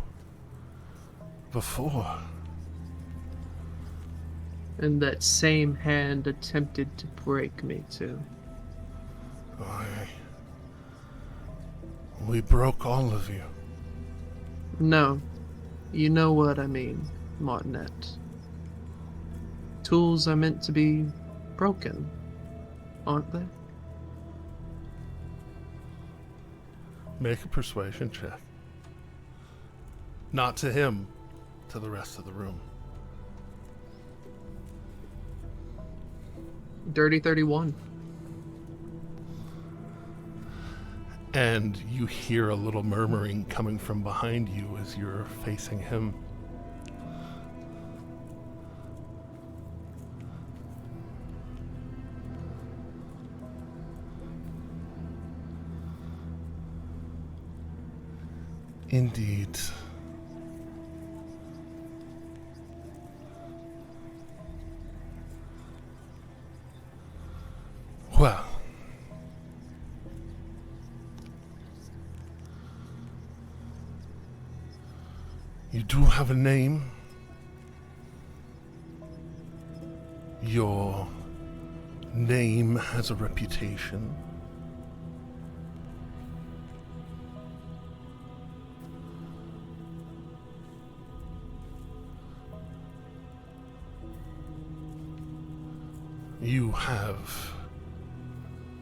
before. And that same hand attempted to break me too. We broke all of you. No, you know what I mean, Martinet. Tools are meant to be broken, aren't they? Make a persuasion check. Not to him, to the rest of the room. Dirty 31. And you hear a little murmuring coming from behind you as you're facing him. Indeed. Well, you do have a name. Your name has a reputation. You have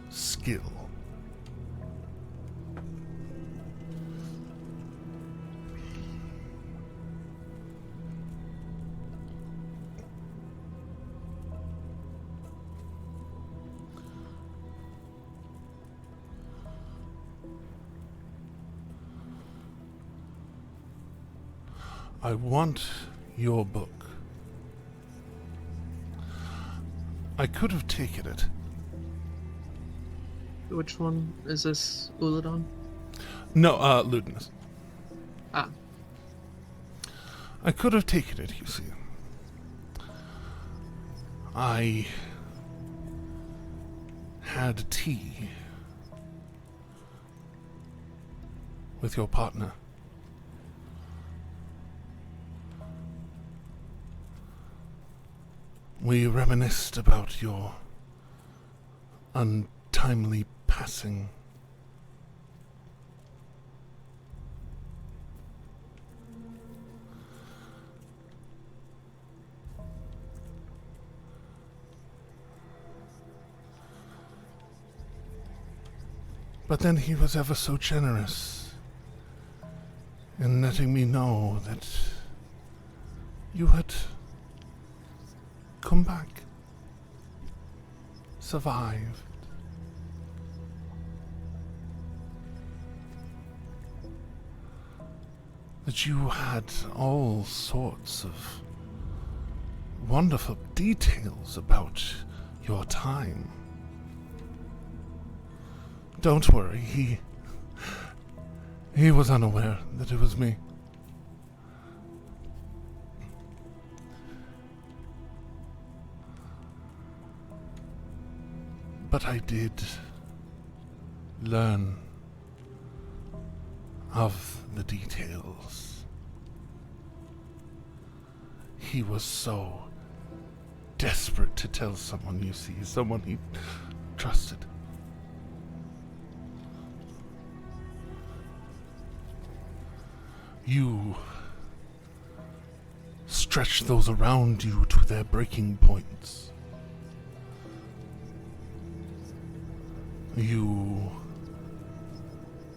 skill. I want your book. I could have taken it. Which one is this, Uladon? No, Ludinus. Ah. I could have taken it, you see. I had tea with your partner. We reminisced about your untimely passing. But then he was ever so generous in letting me know that you had come back, survived. That you had all sorts of wonderful details about your time. Don't worry, he was unaware that it was me. But I did learn of the details. He was so desperate to tell someone, you see, someone he trusted. You stretch those around you to their breaking points. You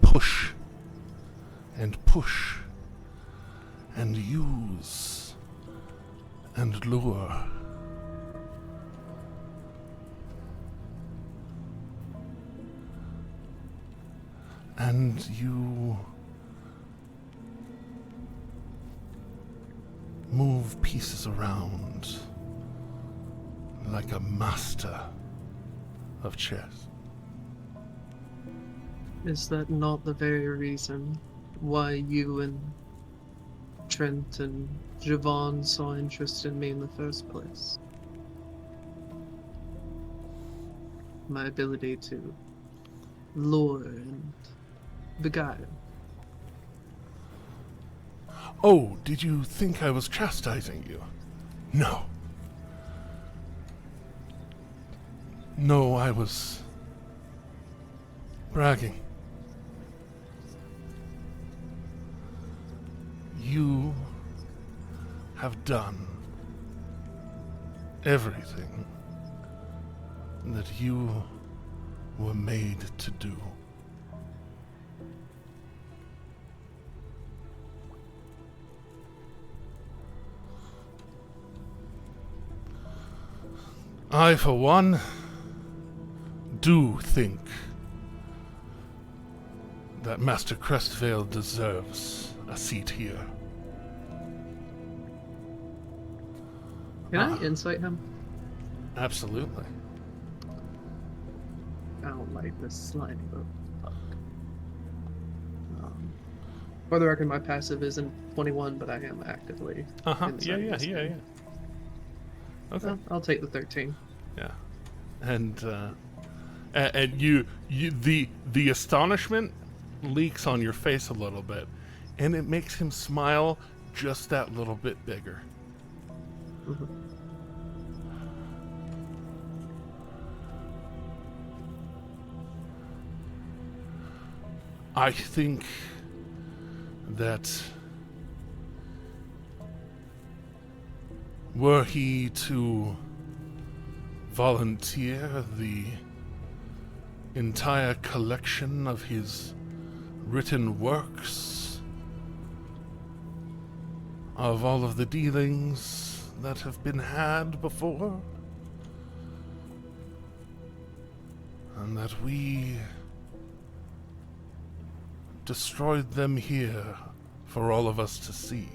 push and use and lure. And you move pieces around like a master of chess. Is that not the very reason why you and Trent and Javon saw interest in me in the first place? My ability to lure and beguile. Oh, did you think I was chastising you? No. No, I was bragging. You have done everything that you were made to do. I, for one, do think that Master Crestvale deserves a seat here. Can I insight him? Absolutely. I don't like this slimy little fuck. For the record, my passive isn't 21, but I am actively. Yeah. Okay. Well, I'll take the 13. Yeah. And you the astonishment leaks on your face a little bit, and it makes him smile just that little bit bigger. Mm-hmm. I think that were he to volunteer the entire collection of his written works, of all of the dealings that have been had before, and that we destroyed them here for all of us to see,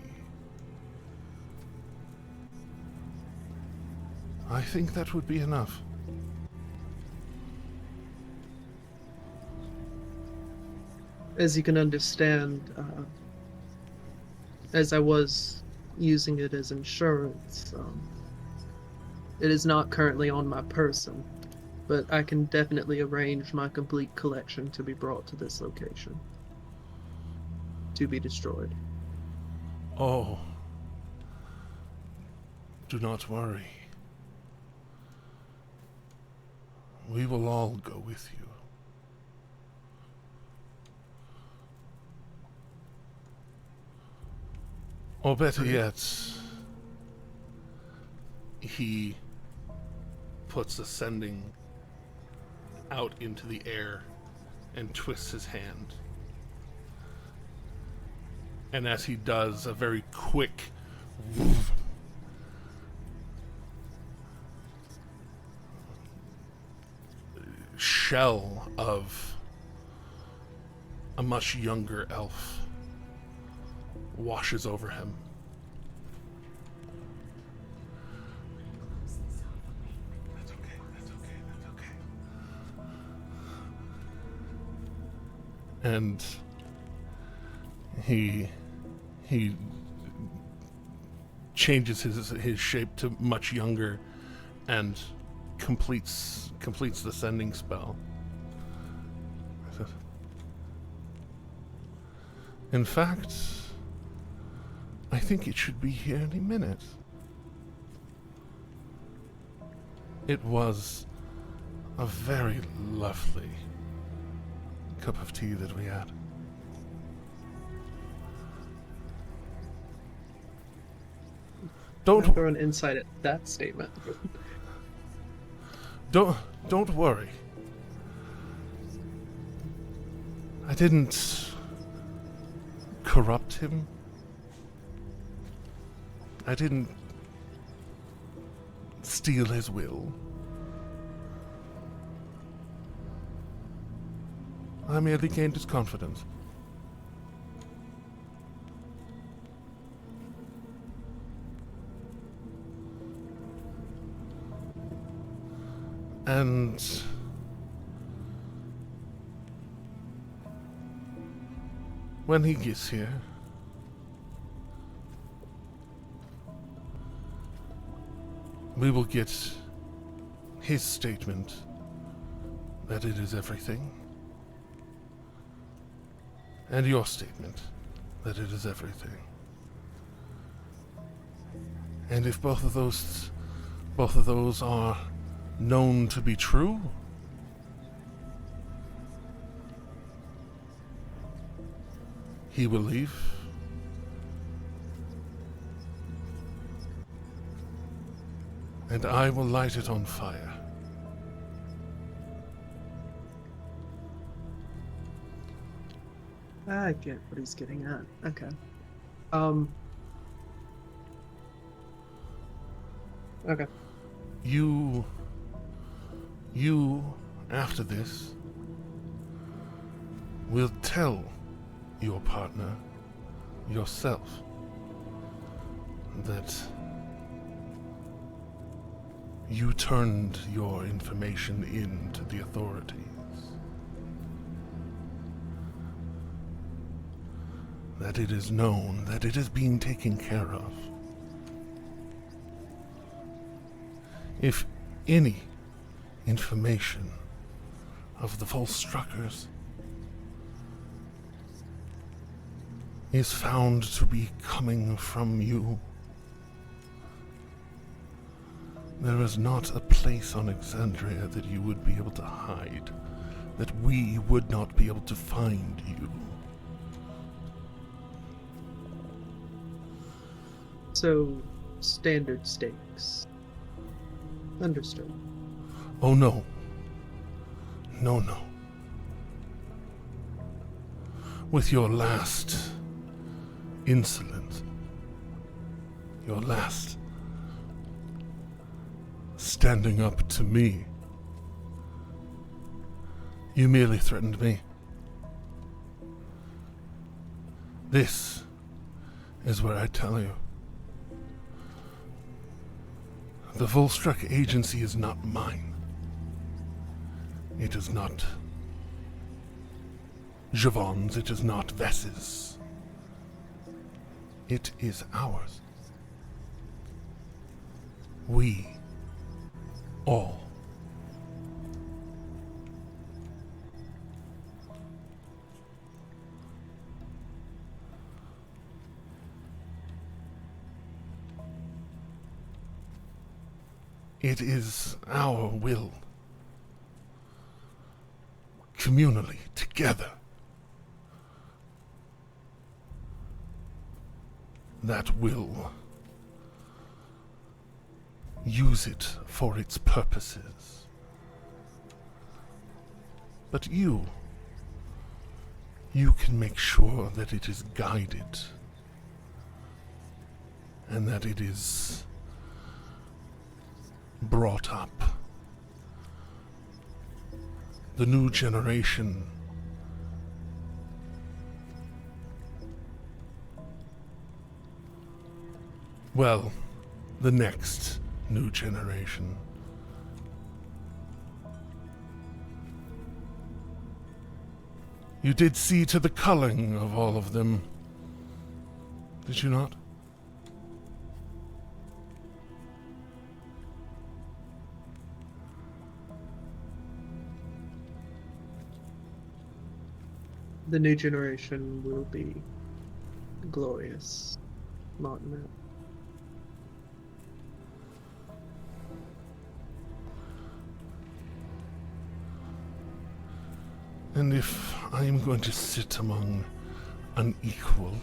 I think that would be enough. As you can understand, as I was using it as insurance, it is not currently on my person, but I can definitely arrange my complete collection to be brought to this location, to be destroyed. Oh, do not worry. We will all go with you. Or better yet, he puts a sending out into the air and twists his hand. And as he does, a very quick shell of a much younger elf washes over him. That's okay. And he changes his shape to much younger and completes the sending spell. In fact, I think it should be here any minute. It was a very lovely cup of tea that we had. Don't throw an insight at that statement. Don't worry. I didn't corrupt him. I didn't steal his will. I merely gained his confidence. And when he gets here, we will get his statement that it is everything, and your statement that it is everything. And if both of those are known to be true, he will leave. And I will light it on fire. I get what he's getting at. Okay. Okay. You, after this, will tell your partner, yourself, that you turned your information in to the authorities. That it is known, that it is being taken care of. If any information of the Volstruckers is found to be coming from you, there is not a place on Exandria that you would be able to hide that we would not be able to find you. So, standard stakes. Understood. Oh no. No, no. With your last insolence, your last standing up to me, you merely threatened me. This is where I tell you. The Volstruck Agency is not mine. It is not Javon's, it is not Vess's. It is ours. We all. It is our will, communally, together, that will use it for its purposes. But you can make sure that it is guided and that it is brought up. The new generation well, the next new generation. You did see to the culling of all of them, did you not? The new generation will be glorious, Martin. And if I am going to sit among an equal,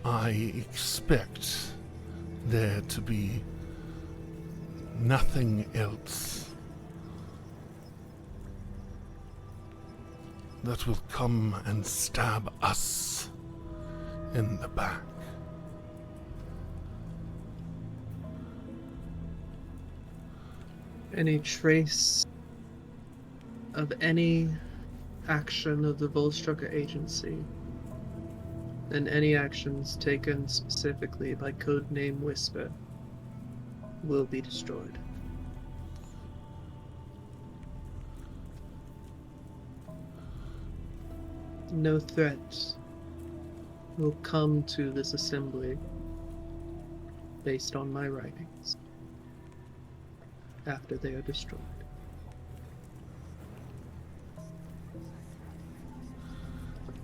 I expect there to be nothing else that will come and stab us in the back. Any trace of any action of the Volstrucker Agency and any actions taken specifically by Codename Whisper will be destroyed. No threat will come to this assembly based on my writings after they are destroyed.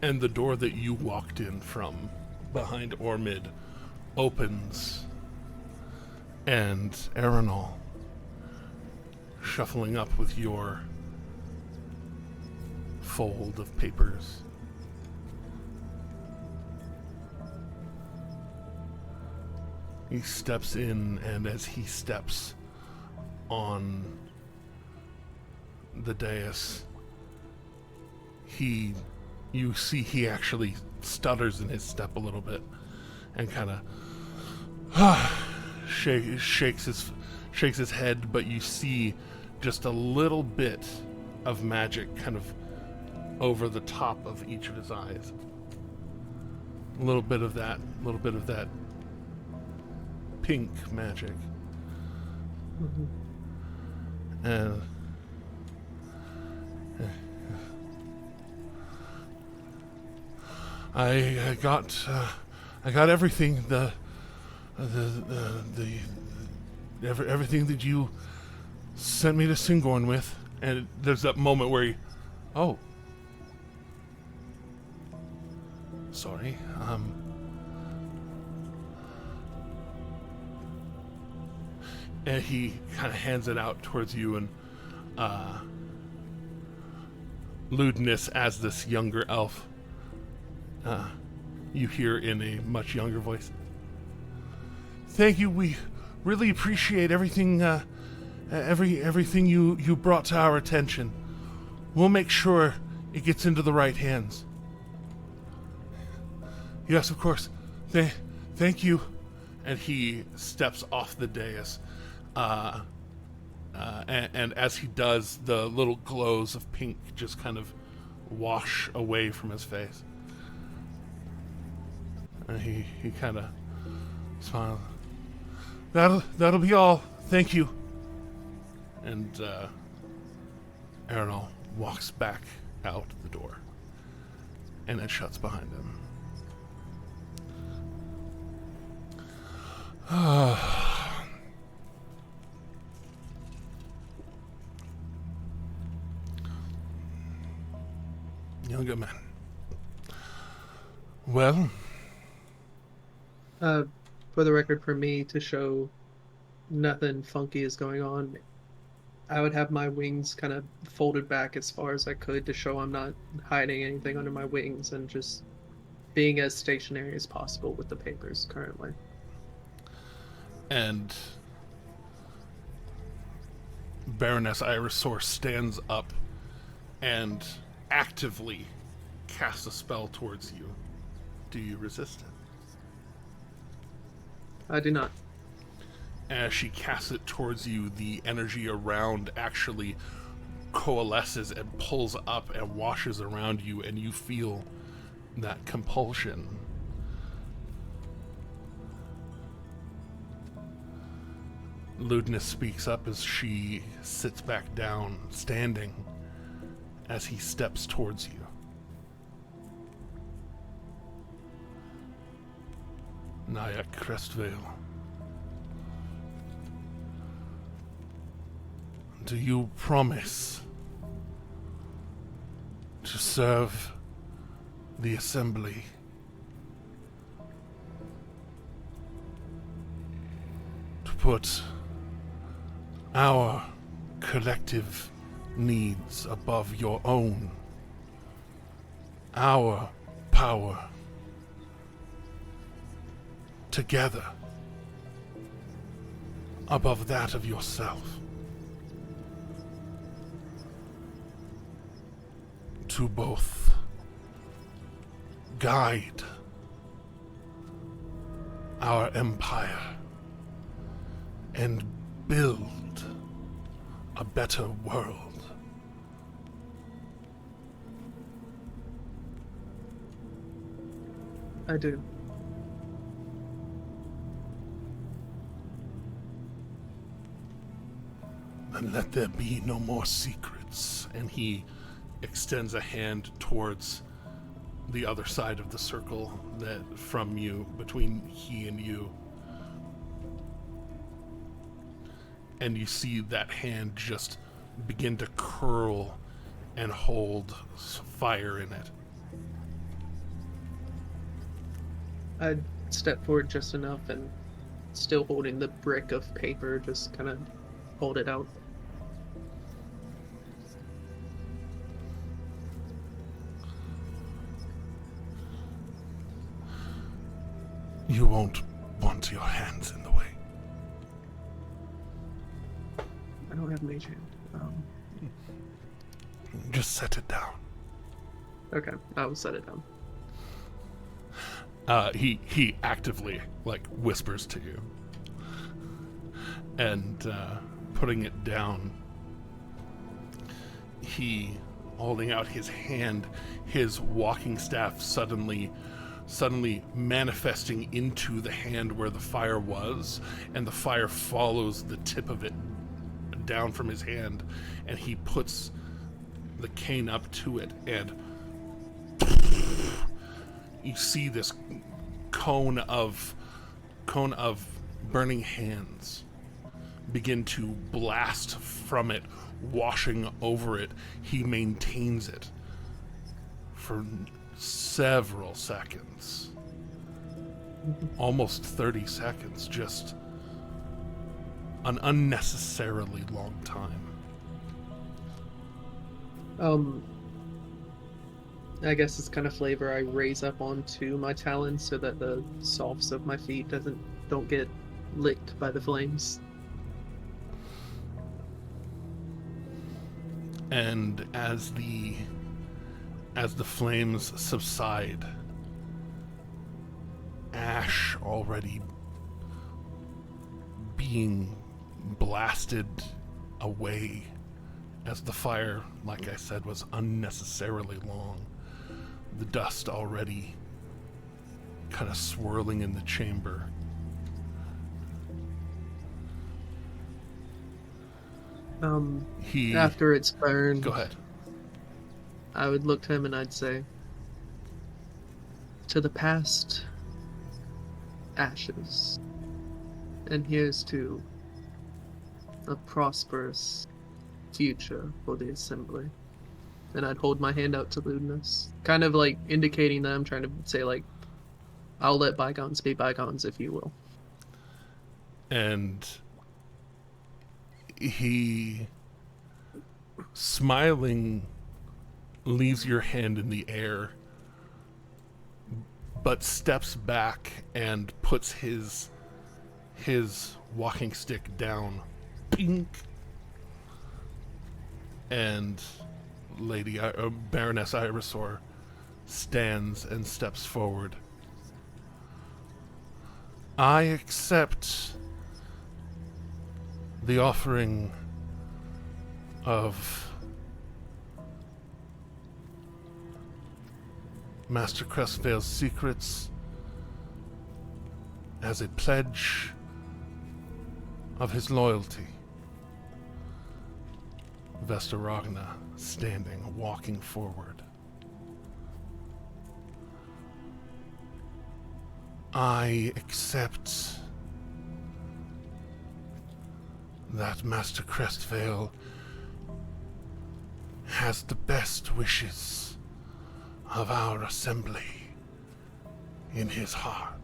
And the door that you walked in from behind Ormid opens, and Aeronol, shuffling up with your fold of papers, he steps in, and as he steps on the dais, you see he actually stutters in his step a little bit and kind of shakes his head, but you see just a little bit of magic kind of over the top of each of his eyes. A little bit of that pink magic. Mm-hmm. And I got everything. Everything that you sent me to Singorn with, and there's that moment where sorry, And he kind of hands it out towards you, and Lewdness, as this younger elf, you hear in a much younger voice. Thank you. We really appreciate everything, everything you brought to our attention. We'll make sure it gets into the right hands. Yes, of course. Thank you. And he steps off the dais. And as he does, the little glows of pink just kind of wash away from his face. And he kind of smiles. That'll be all. Thank you. And Arenal walks back out the door, and it shuts behind him. Younger man. Well? For the record, for me to show nothing funky is going on, I would have my wings kind of folded back as far as I could to show I'm not hiding anything under my wings and just being as stationary as possible with the papers currently. And Baroness Irisor stands up and actively casts a spell towards you. Do you resist it? I do not. As she casts it towards you, the energy around actually coalesces and pulls up and washes around you, and you feel that compulsion. Lewdness speaks up as she sits back down, standing, as he steps towards you. Naya Crestvale, do you promise to serve the Assembly? To put our collective needs above your own, our power together above that of yourself, to both guide our empire and build a better world. I do. And let there be no more secrets. And he extends a hand towards the other side of the circle that from you, between he and you. And you see that hand just begin to curl and hold fire in it. I'd step forward just enough and still holding the brick of paper, just kind of hold it out. You won't want your hands in the way. I don't have mage hand. Just set it down. Okay, I will set it down. He actively, whispers to you. And, putting it down, he, holding out his hand, his walking staff suddenly manifesting into the hand where the fire was, and the fire follows the tip of it down from his hand, and he puts the cane up to it, and you see this cone of burning hands begin to blast from it, washing over it. He maintains it for several seconds, almost 30 seconds, just an unnecessarily long time. I guess this kind of flavor I raise up onto my talons so that the soles of my feet don't get licked by the flames. And as the flames subside, ash already being blasted away, as the fire, like I said, was unnecessarily long. The dust already kind of swirling in the chamber. After it's burned, Go ahead. I would look to him and I'd say, to the past, ashes. And here's to a prosperous future for the Assembly. And I'd hold my hand out to Ludinus, kind of like indicating that I'm trying to say, like, I'll let bygones be bygones, if you will. And he, smiling, leaves your hand in the air, but steps back and puts his walking stick down. Pink. And Baroness Irisor stands and steps forward. I accept the offering of Master Crestvale's secrets as a pledge of his loyalty. Vesta Ragna standing, walking forward. I accept that Master Crestvale has the best wishes of our assembly in his heart.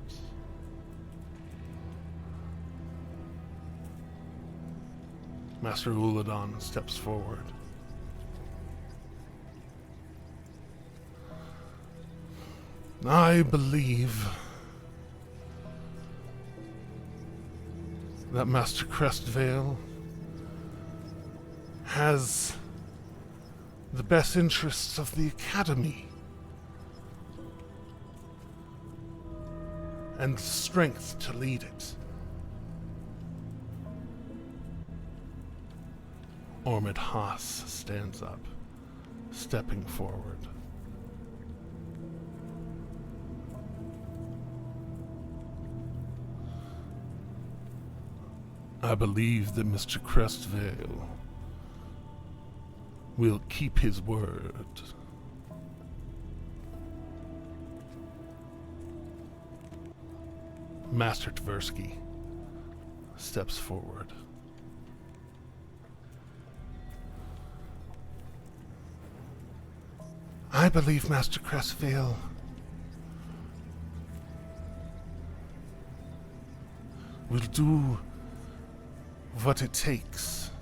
Master Uladon steps forward. I believe that Master Crestvale has the best interests of the Academy and the strength to lead it. Ormid Haas stands up, stepping forward. I believe that Mr. Crestvale will keep his word. Master Tversky steps forward. I believe Master Crestvale will do what it takes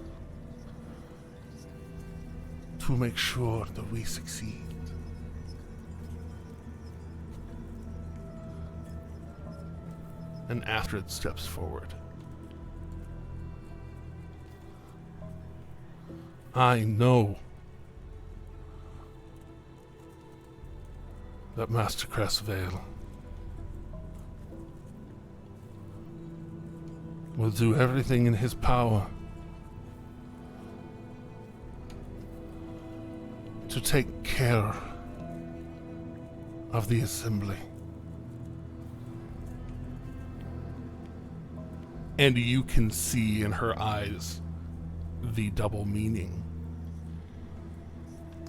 to make sure that we succeed. And Astrid steps forward. I know that Master Crestvale will do everything in his power to take care of the Assembly. And you can see in her eyes the double meaning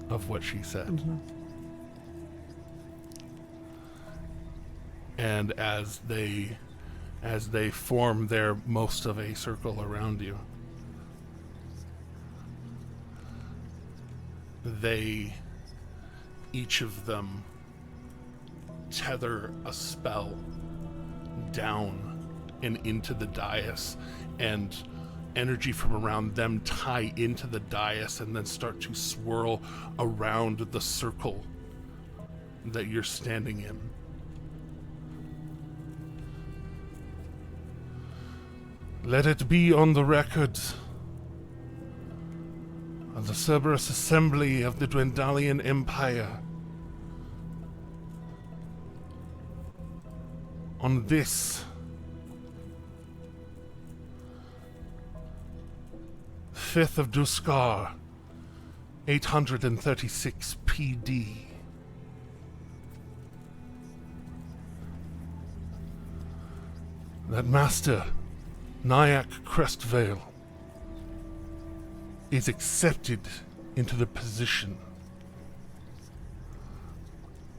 of what she said. Mm-hmm. And as they form their most of a circle around you, each of them tether a spell down and into the dais, and energy from around them tie into the dais and then start to swirl around the circle that you're standing in. Let it be on the record of the Cerberus Assembly of the Dwendalian Empire, on this 5th of Duskar, 836 PD. That Master Nyack Crestvale is accepted into the position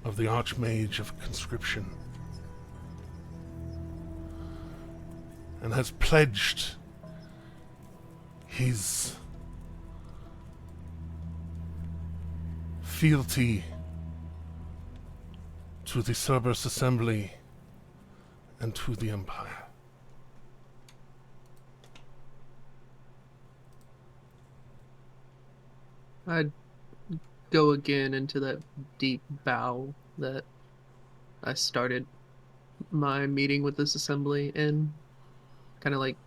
of the Archmage of Conscription and has pledged his fealty to the Cerberus Assembly and to the Empire. I'd go again into that deep bow that I started my meeting with this assembly in. Kind of like,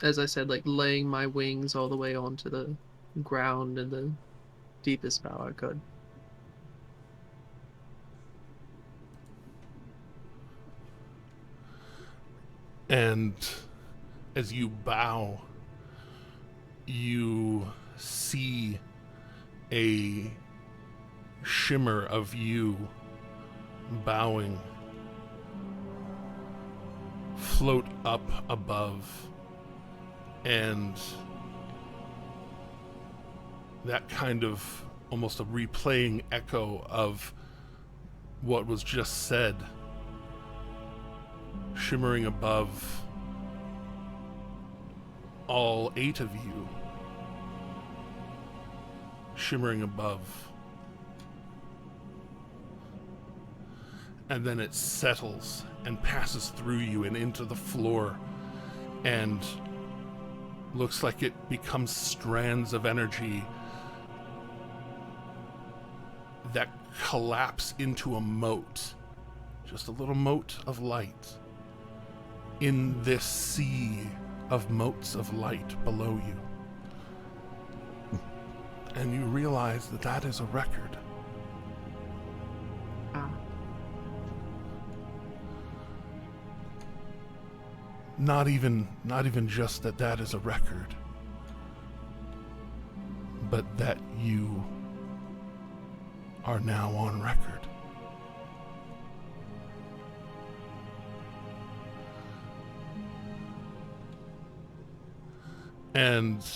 as I said, like laying my wings all the way onto the ground in the deepest bow I could. And as you bow, you see a shimmer of you bowing float up above, and that kind of almost a replaying echo of what was just said, shimmering above all 8 of you, shimmering above. And then it settles and passes through you and into the floor, and looks like it becomes strands of energy that collapse into a moat, just a little moat of light in this sea of motes of light below you. And you realize that that is a record. Not even just that that is a record, but that you are now on record. And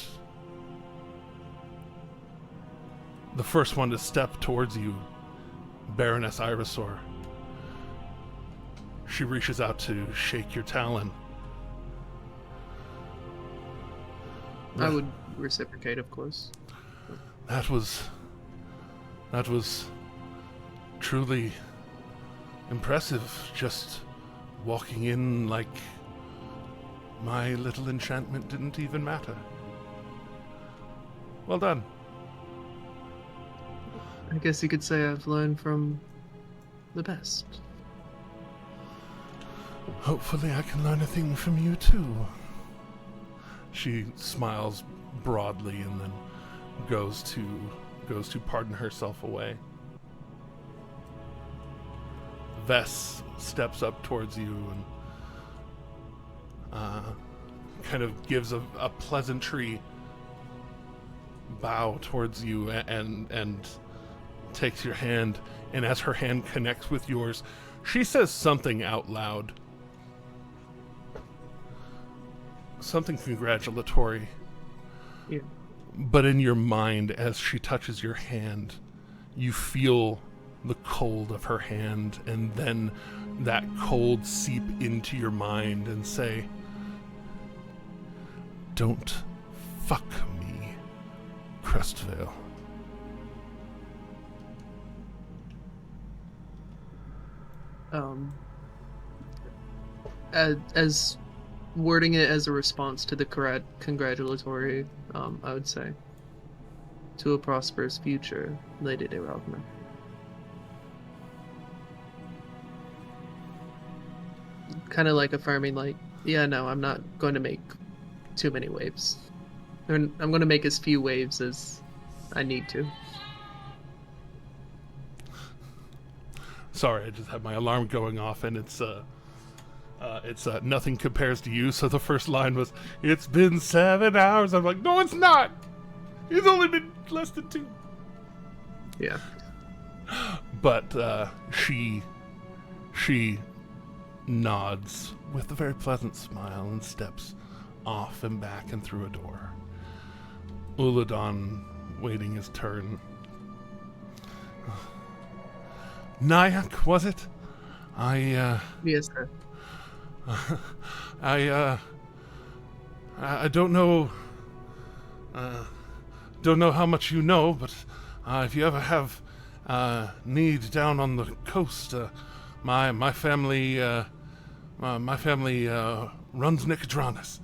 the first one to step towards you, Baroness Irisor. She reaches out to shake your talon. I would reciprocate, of course. That was truly impressive, just walking in like my little enchantment didn't even matter. Well done. I guess you could say I've learned from the best. Hopefully I can learn a thing from you too. She smiles broadly and then goes to pardon herself away. Vess steps up towards you and kind of gives a pleasantry bow towards you and takes your hand, and as her hand connects with yours, she says something out loud. Something congratulatory. Yeah. But in your mind, as she touches your hand, you feel the cold of her hand, and then that cold seep into your mind and say, "Don't fuck me, Crestvale." As wording it as a response to the congratulatory, I would say. To a prosperous future, Lady de Ravna. Kind of like affirming, like, yeah, no, I'm not going to make too many waves. I'm going to make as few waves as I need to. Sorry, I just had my alarm going off, and it's nothing compares to you. So the first line was, "It's been 7 hours." I'm like, no, it's not. It's only been less than 2. Yeah. But she nods with a very pleasant smile and steps off and back and through a door. Uladon waiting his turn. Nyack, was it? Yes, sir. I don't know. Don't know how much you know, but if you ever have need down on the coast, my family runs Nicodranas.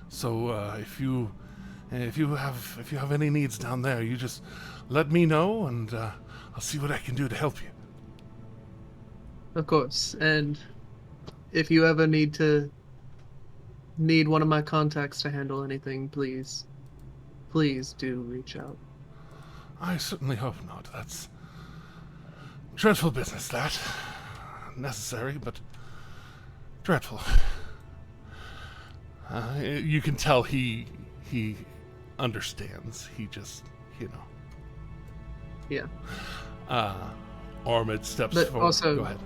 So if you have any needs down there, you just let me know, and I'll see what I can do to help you. Of course, and if you ever need one of my contacts to handle anything, please do reach out. I certainly hope not. That's dreadful business, that. Necessary, but dreadful. You can tell he understands. He just, Yeah. Ormid steps But forward. also, Go ahead.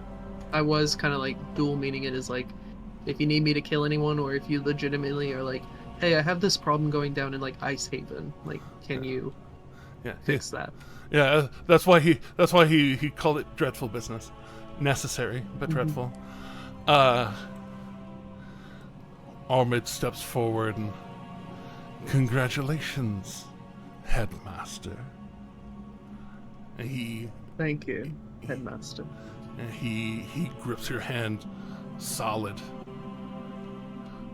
I was kind of like dual meaning it as like, if you need me to kill anyone, or if you legitimately are like, hey, I have this problem going down in like Ice Haven. Like, can you fix that? Yeah, that's why he called it dreadful business. Necessary, but dreadful. Ormid steps forward and, congratulations, Headmaster. Thank you, Headmaster. He grips your hand solid.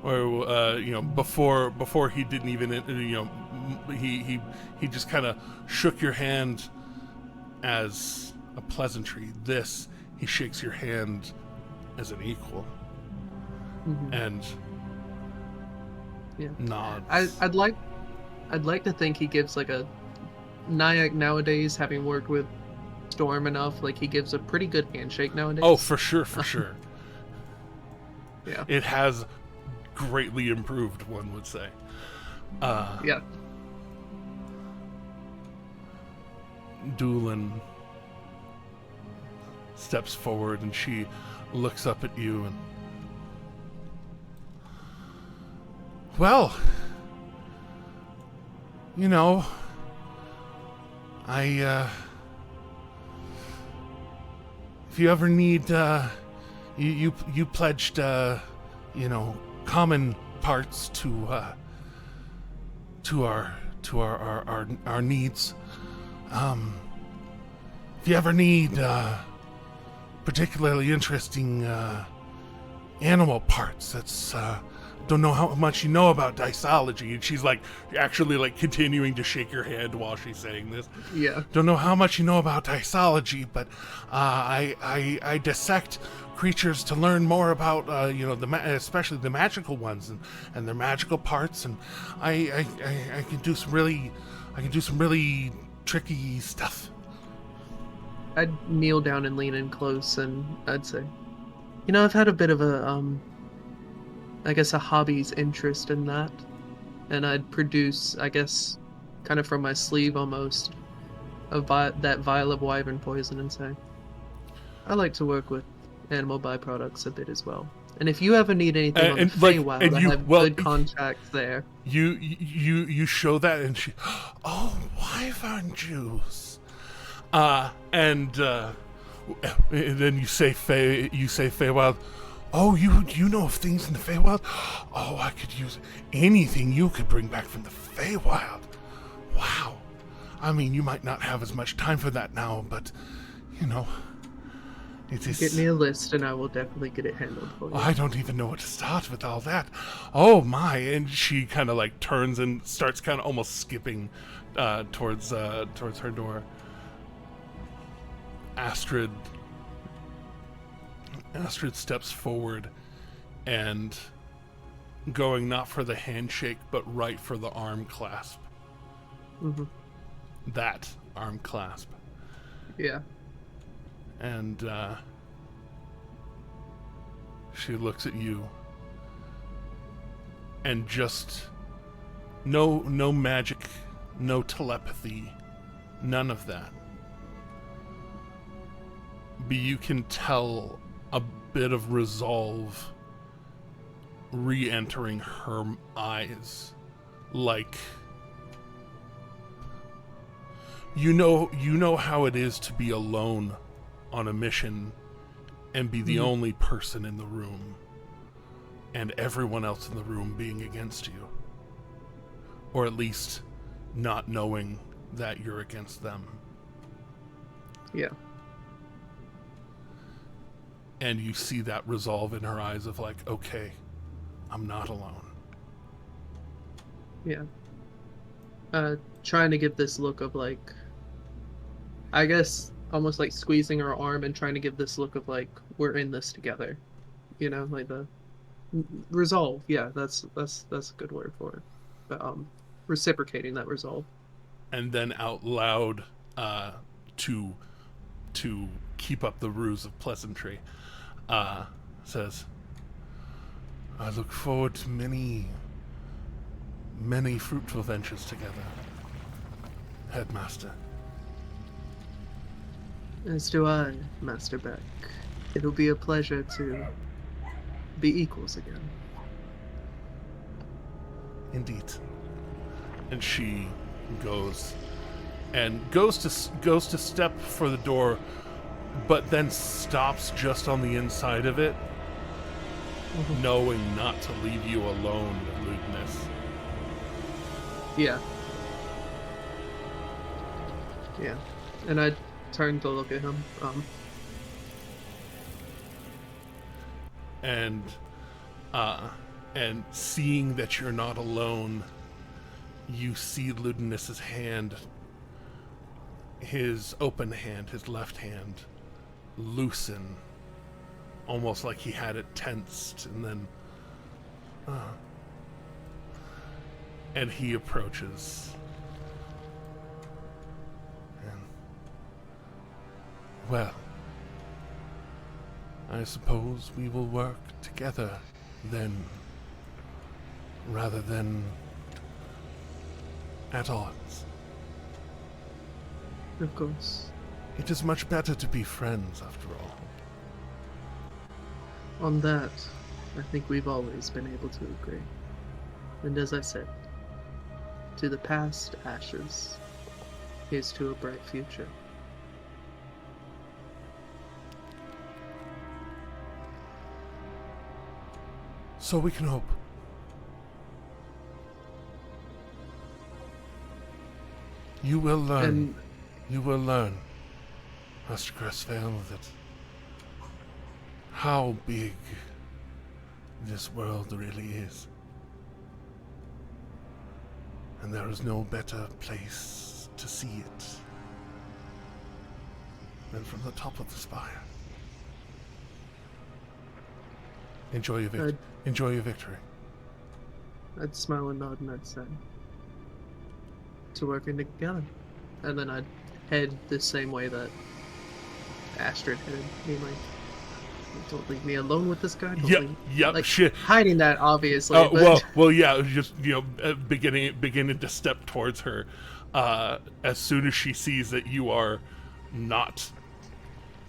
Or before he didn't even he just kind of shook your hand as a pleasantry. This, he shakes your hand as an equal. And nods. I'd like to think he gives like a Nyack nowadays, having worked with Storm enough, like he gives a pretty good handshake nowadays. Oh, for sure. Yeah. It has greatly improved, one would say. Yeah. Doolin steps forward and she looks up at you and, well, if you ever need, you pledged, common parts to our needs. If you ever need particularly interesting animal parts, that's don't know how much you know about diceology. And she's like actually like continuing to shake her head while she's saying this. Yeah. Don't know how much you know about diceology, but I dissect creatures to learn more about especially the magical ones and their magical parts, and I can do some really tricky stuff. I'd kneel down and lean in close, and I'd say, I've had a bit of a I guess a hobby's interest in that, and I'd produce, I guess, kind of from my sleeve almost, that vial of wyvern poison, and say, I like to work with animal byproducts a bit as well. And if you ever need anything on the Feywild, I have good contacts there. You show that, and she, oh, wyvern juice, and then you say Feywild. Oh, you know of things in the Feywild? Oh, I could use anything you could bring back from the Feywild. Wow. I mean, you might not have as much time for that now, but, It is... Get me a list and I will definitely get it handled for you. I don't even know where to start with all that. Oh my! And she kind of like turns and starts kind of almost skipping towards her door. Astrid steps forward and going not for the handshake but right for the arm clasp. Mm-hmm. That arm clasp. Yeah. And she looks at you and just no magic, no telepathy, none of that. But you can tell a bit of resolve re-entering her eyes, like you know how it is to be alone on a mission and be the only person in the room and everyone else in the room being against you, or at least not knowing that you're against them. Yeah. And you see that resolve in her eyes of like, okay, I'm not alone. Yeah. Trying to give this look of like, I guess almost like squeezing her arm and trying to give this look of like, we're in this together. You know, like the resolve. Yeah, that's a good word for it. But reciprocating that resolve. And then out loud, to keep up the ruse of pleasantry, says, I look forward to many fruitful ventures together, Headmaster. As do I, Master Beck. It'll be a pleasure to be equals again. Indeed. And she goes to step for the door, but then stops just on the inside of it, knowing not to leave you alone with lewdness. Yeah. Yeah. And I turn to look at him. And seeing that you're not alone, you see Ludinus's hand, his open hand, his left hand, loosen, almost like he had it tensed, and then and he approaches. And, well, I suppose we will work together then, rather than at odds. Of course. It is much better to be friends, after all. On that, I think we've always been able to agree. And as I said, to the past ashes, here's to a bright future. So we can hope. You will learn. You will learn, Master Crestvale, that how big this world really is. And there is no better place to see it than from the top of the spire. Enjoy your victory. I'd smile and nod and I'd say, to working together. And then I'd head the same way that Astrid headed. Being like, don't leave me alone with this guy. Yep, like, shit. Hiding that, obviously. Well, yeah, it was just, beginning to step towards her. As soon as she sees that you are not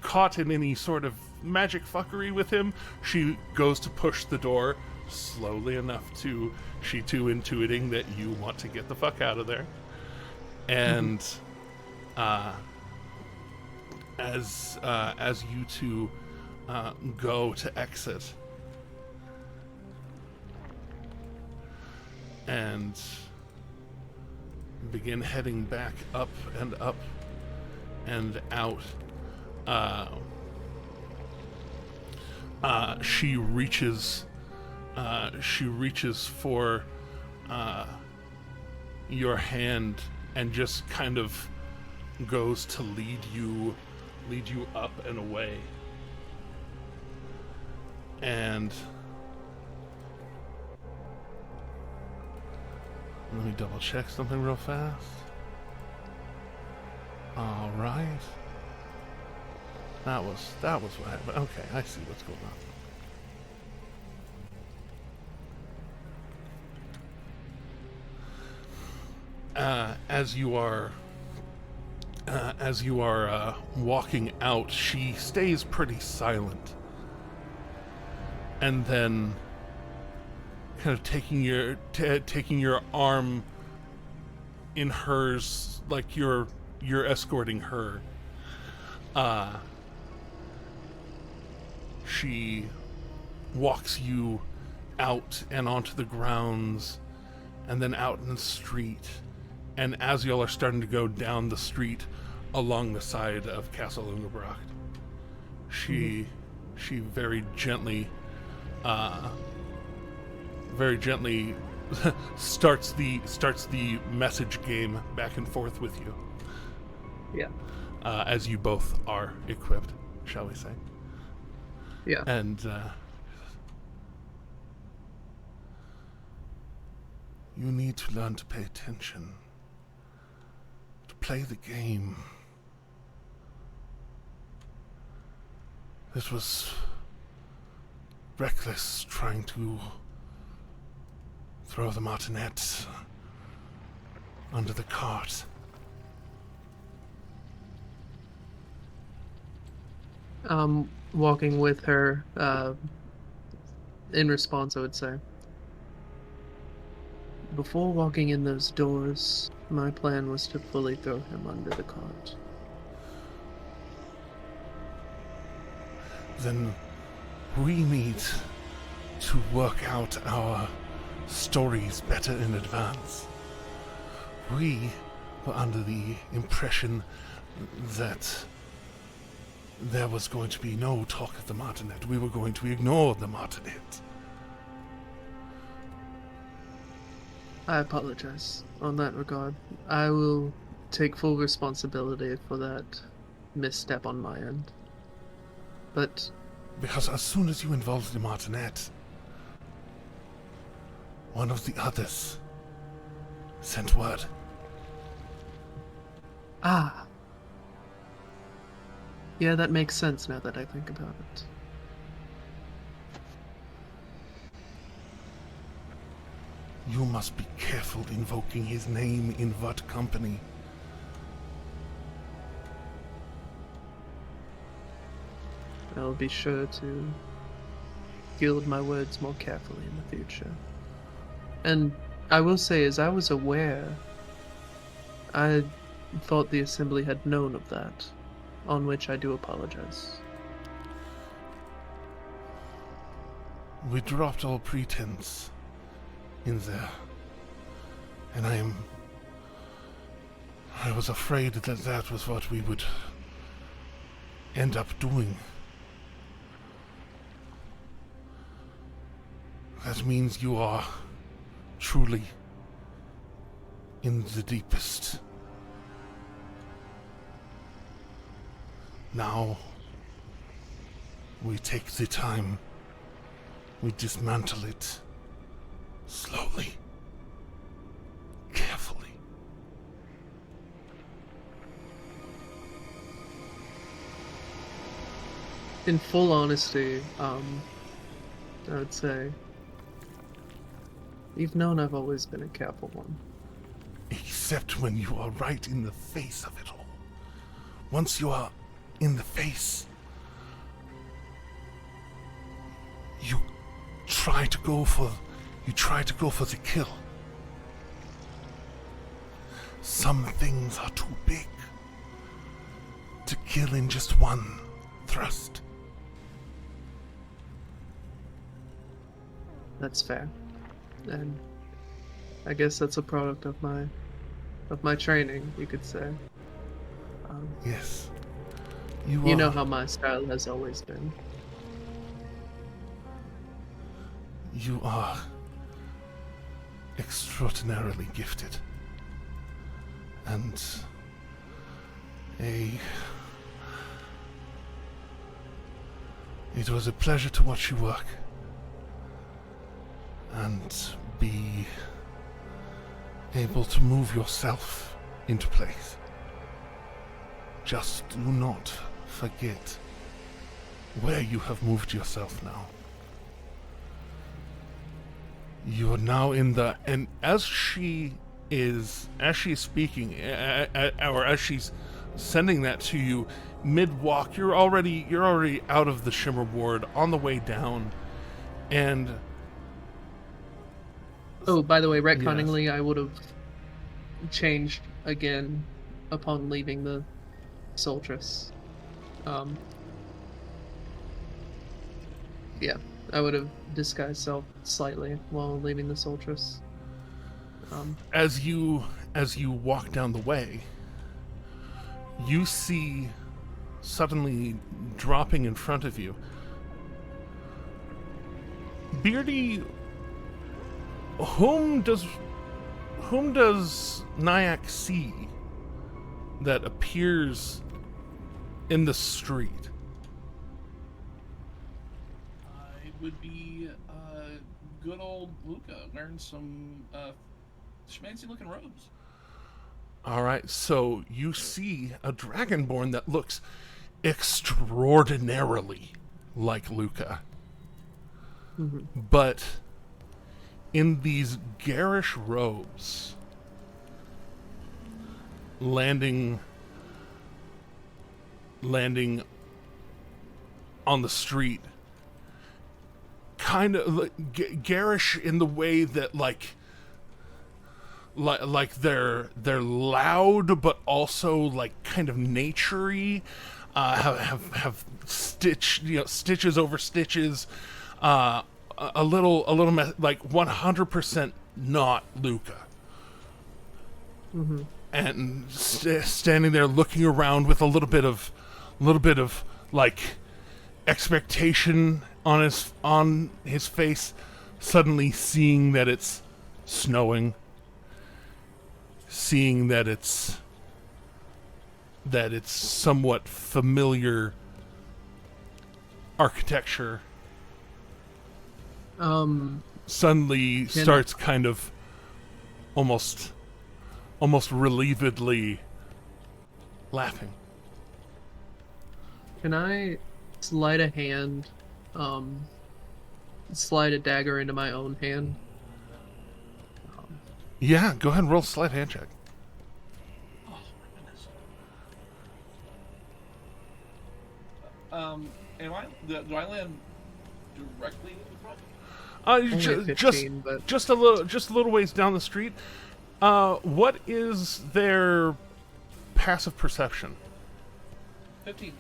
caught in any sort of magic fuckery with him, she goes to push the door slowly enough to she too intuiting that you want to get the fuck out of there. And as you two go to exit and begin heading back up and out, she reaches for your hand and just kind of goes to lead you up and away. And let me double check something real fast. All right. That was what happened. Okay, I see what's going on. As you are walking out, she stays pretty silent, and then kind of taking your arm in hers, like you're escorting her. She walks you out and onto the grounds, and then out in the street. And as y'all are starting to go down the street along the side of Castle Ungebrocht, she very gently starts the message game back and forth with you. Yeah. As you both are equipped, shall we say? Yeah. And you need to learn to pay attention, to play the game. This was reckless trying to throw the martinet under the cart. Walking with her, in response, I would say, before walking in those doors, my plan was to fully throw him under the cart. Then we need to work out our stories better in advance. We were under the impression that there was going to be no talk of the martinet. We were going to ignore the martinet. I apologize on that regard. I will take full responsibility for that misstep on my end. But because as soon as you involved the martinet, one of the others sent word. Ah. Yeah, that makes sense now that I think about it. You must be careful invoking his name in what company. I'll be sure to gild my words more carefully in the future. And I will say, as I was aware, I thought the Assembly had known of that, on which I do apologize. We dropped all pretense in there, and I was afraid that that was what we would end up doing. That means you are truly in the deepest. Now, we take the time, we dismantle it, slowly, carefully. In full honesty, I would say, you've known I've always been a careful one. Except when you are right in the face of it all. Once you are in the face, you try to go for the kill. Some things are too big to kill in just one thrust. That's fair. And I guess that's a product of my training, you could say. Yes. You know how my style has always been. You are extraordinarily gifted. And it was a pleasure to watch you work and be able to move yourself into place. Just do not forget where you have moved yourself now. You are now in the... And as she's speaking, or as she's sending that to you, mid-walk, you're already out of the Shimmer Ward, on the way down, and... Oh, by the way, retconningly, yes. I would have changed again upon leaving the Solstice. Yeah, I would have disguised self slightly while leaving the Solstice. As you walk down the way, you see suddenly dropping in front of you, Beardy. Whom does Nyack see that appears in the street? It would be good old Luca wearing some schmancy looking robes. Alright, so you see a dragonborn that looks extraordinarily like Luca. Mm-hmm. But in these garish robes, landing on the street, kind of garish in the way that like they're loud, but also like kind of naturey. Have stitches over stitches. A little like 100% not Luca. Mm-hmm. And standing there looking around with a little bit of like expectation on his face, suddenly seeing that it's snowing, seeing that it's somewhat familiar architecture. Suddenly starts kind of almost relievedly laughing. Can I slide a hand, slide a dagger into my own hand? Yeah, go ahead and roll a sleight hand check. Oh my goodness. Do I land directly in front? Just a little ways down the street. What is their passive perception? 15.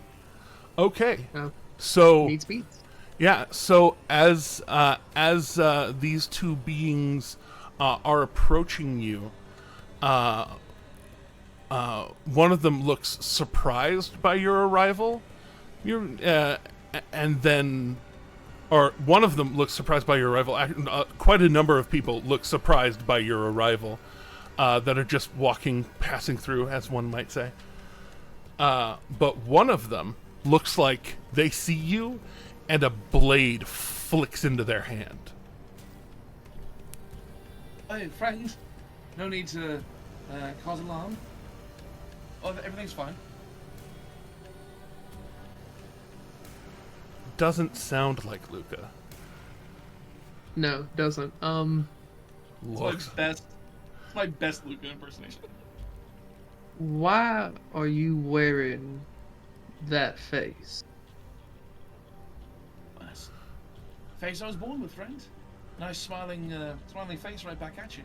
Okay. Oh, so needs beats. Yeah. So as these two beings are approaching you, one of them looks surprised by your arrival. One of them looks surprised by your arrival. Quite a number of people look surprised by your arrival, that are just passing through, as one might say. But one of them looks like they see you, and a blade flicks into their hand. Hey, friend. No need to cause alarm. Oh, everything's fine. Doesn't sound like Luca. No, doesn't. Looks. It's my best Luca impersonation. Why are you wearing that face? Nice. Face I was born with, friend. Nice smiling face right back at you.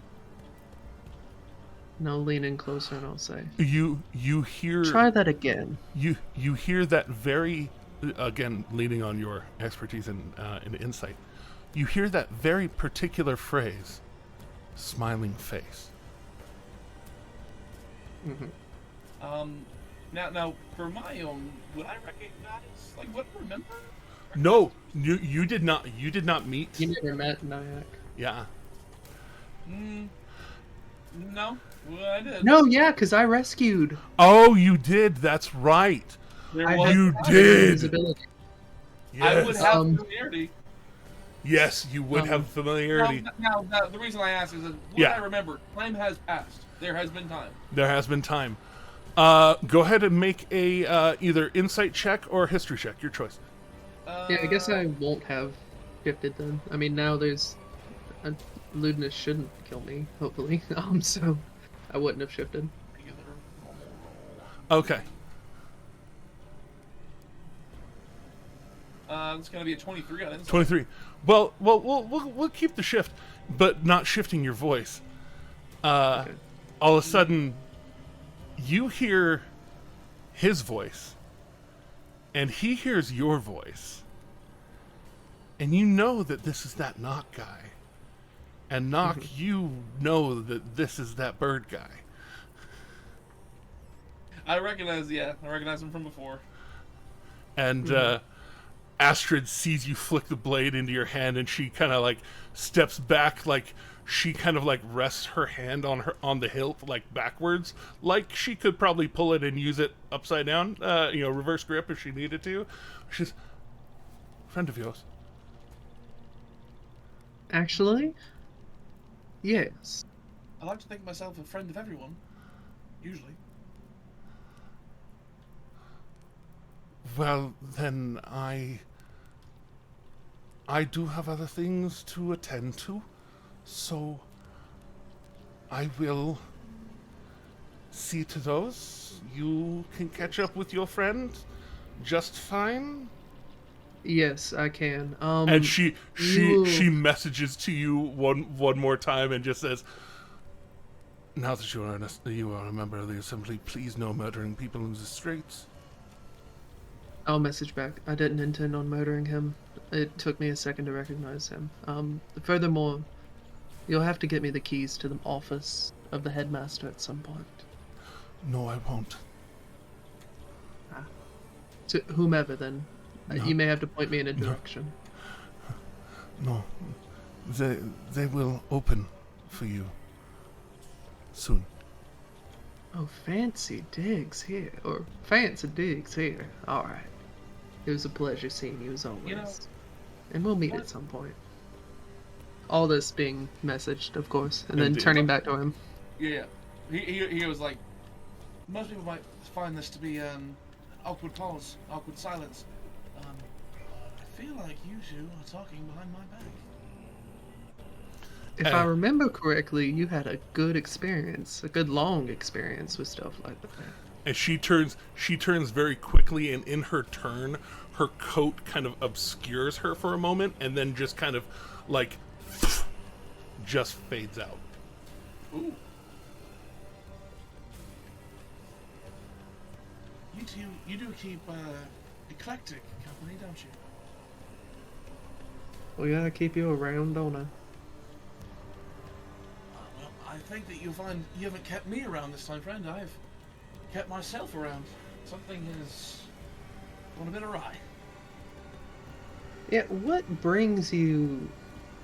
Now lean in closer and I'll say. You hear. Try that again. You hear that very. Again, leaning on your expertise in insight, you hear that very particular phrase, smiling face. Mm-hmm. Now, for my own, would I recognize, like, what remember No, you did not. You did not meet. You never met Nyack. Yeah. No, well, I did. No, yeah, because I rescued. Oh, you did. That's right. There I was had You time. did. invisibility. I would Yes. have familiarity. Yes, you would have familiarity. Now, the reason I asked is that what I remember, time has passed. There has been time. There has been time. Go ahead and make a either insight check or history check. Your choice. Yeah, I guess I won't have shifted then. I mean, now there's... Ludinus shouldn't kill me, hopefully. So I wouldn't have shifted. Okay. It's gonna be a 23 on insight. 23. Well, we'll keep the shift, but not shifting your voice. Okay. All of a sudden, you hear his voice, and he hears your voice, and you know that this is that Knock guy. And Knock, you know that this is that bird guy. I recognize him from before. And Astrid sees you flick the blade into your hand, and she kind of like steps back, like she kind of like rests her hand on the hilt, like backwards, like she could probably pull it and use it upside down, reverse grip if she needed to. She's friend of yours. Actually, yes. I like to think myself a friend of everyone. Usually. Well, then I do have other things to attend to, so I will see to those. You can catch up with your friend just fine. Yes, I can. And she you- messages to you one more time and just says, "Now that you are a member of the assembly, please no murdering people in the streets." I'll message back. I didn't intend on murdering him. It took me a second to recognize him. Furthermore, you'll have to get me the keys to the office of the headmaster at some point. No, I won't. To whomever, then. No. You may have to point me in a direction. No, they will open for you soon. Oh, fancy digs here. Or fancy digs here. Alright. It was a pleasure seeing you as always. You know, and we'll meet at some point. All this being messaged, of course, and then Indeed. turning back to him. Yeah. He was like, most people might find this to be an awkward pause, awkward silence. I feel like you two are talking behind my back. If I remember correctly, you had a good experience, a good long experience with stuff like that. And she turns very quickly, and in her turn, her coat kind of obscures her for a moment, and then just kind of like just fades out. Ooh. You do keep eclectic company, don't you? We gotta keep you around, don't I? Well, I think that you'll find you haven't kept me around this time, friend. I've kept myself around. Something has gone a bit awry. Yeah, what brings you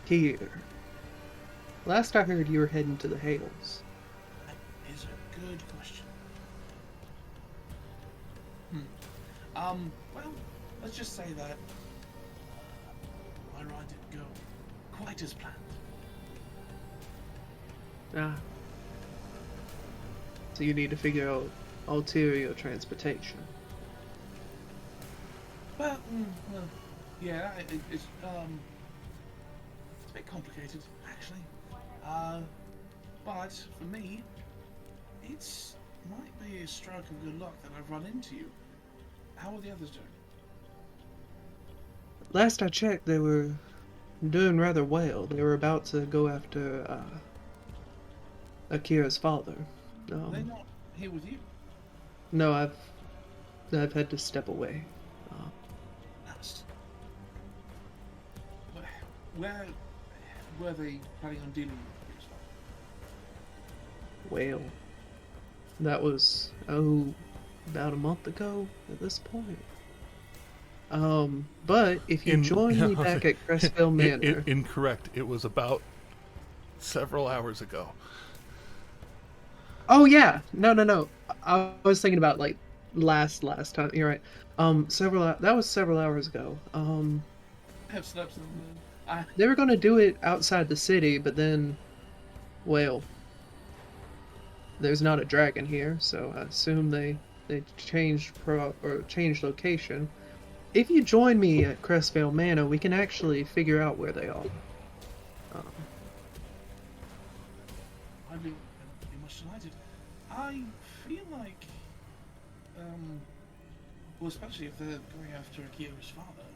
here? Last I heard, you were heading to the Hales. That is a good question. Well, let's just say that my ride didn't go quite as planned. Ah. So you need to figure out ulterior transportation. Well, yeah, it's a bit complicated, actually. But for me, it's might be a stroke of good luck that I've run into you. How are the others doing? Last I checked, they were doing rather well. They were about to go after Akira's father. Are they not here with you? No, I've had to step away. Nice. Where were they planning on dealing with this? Well, that was about a month ago at this point. But if you join me back at Crestvale Manor... Incorrect. It was about several hours ago. Oh, yeah. No. I was thinking about, like, last time. You're right. That was several hours ago. I have steps in the... They were going to do it outside the city, but then, well, there's not a dragon here, so I assume they changed location. If you join me at Crestvale Manor, we can actually figure out where they are. I'd be much delighted. I feel like, well, especially if they're going after Akira's father,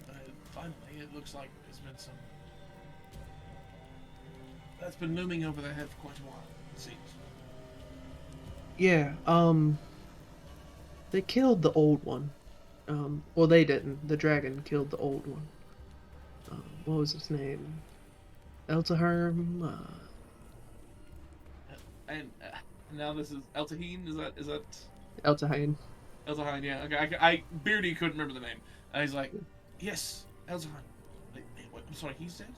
finally, it looks like there's been some... That's been looming over their head for quite a while, it seems. Yeah, they killed the old one. Well, they didn't. The dragon killed the old one. What was his name? Eltaherm? And now this is Eltahine, is that... Eltahine. Eltahine, yeah. Okay, Beardy couldn't remember the name. He's like, yes, Eltahine. I'm sorry, he's dead?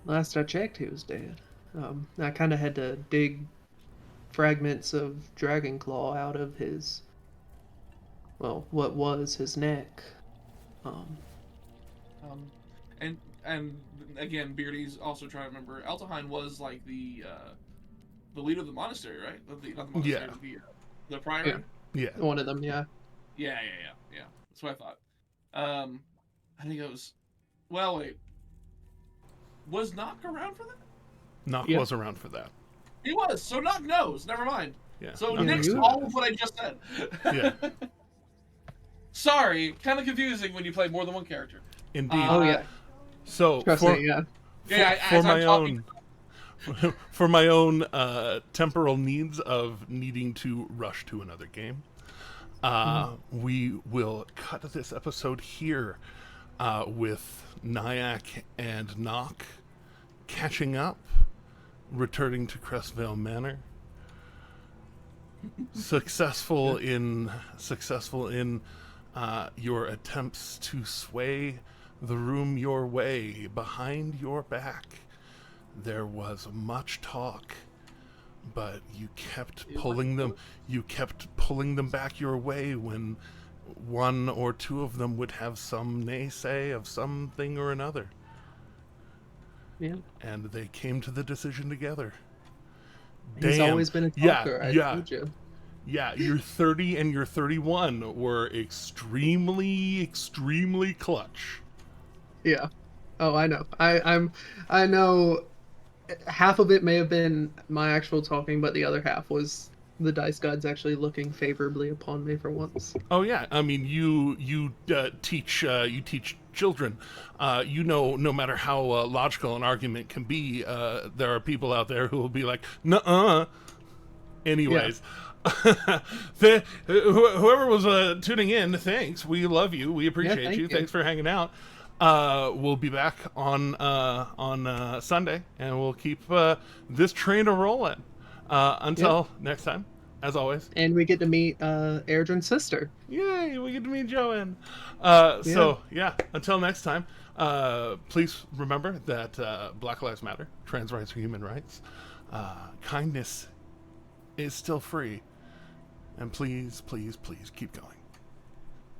Last I checked, he was dead. I kind of had to dig fragments of dragon claw out of his... Well, what was his neck. And again, Beardy's also trying to remember. Eltahine was like the leader of the monastery, right? Not the monastery, the prior. Yeah. One of them, yeah. Yeah. That's what I thought. I think it was. Well, wait. Was Nock around for that? Nock was around for that. He was. So Nock knows. Never mind. Yeah. So Nick's all of what I just said. Yeah. Sorry, kind of confusing when you play more than one character. Indeed. Oh yeah. So for my own temporal needs of needing to rush to another game, we will cut this episode here with Nyack and Nock catching up, returning to Crestvale Manor. Successful in your attempts to sway the room your way. Behind your back there was much talk, but you kept pulling them back your way when one or two of them would have some naysay of something or another. Yeah. And they came to the decision together. He's always been a talker, I told you. Yeah, your 30 and your 31 were extremely, extremely clutch. Yeah. Oh, I know. I know half of it may have been my actual talking, but the other half was the dice gods actually looking favorably upon me for once. Oh yeah, I mean you teach children. No matter how logical an argument can be, there are people out there who will be like, nuh-uh. Anyways. Yeah. Whoever was tuning in, thanks. We love you. We appreciate you. Thanks for hanging out. We'll be back on Sunday, and we'll keep this train a-rolling. Until next time, as always. And we get to meet Erdrin's sister. Yay, we get to meet Joanne. So, until next time, please remember that Black Lives Matter, trans rights are human rights. Kindness is still free. And please, please, please keep going.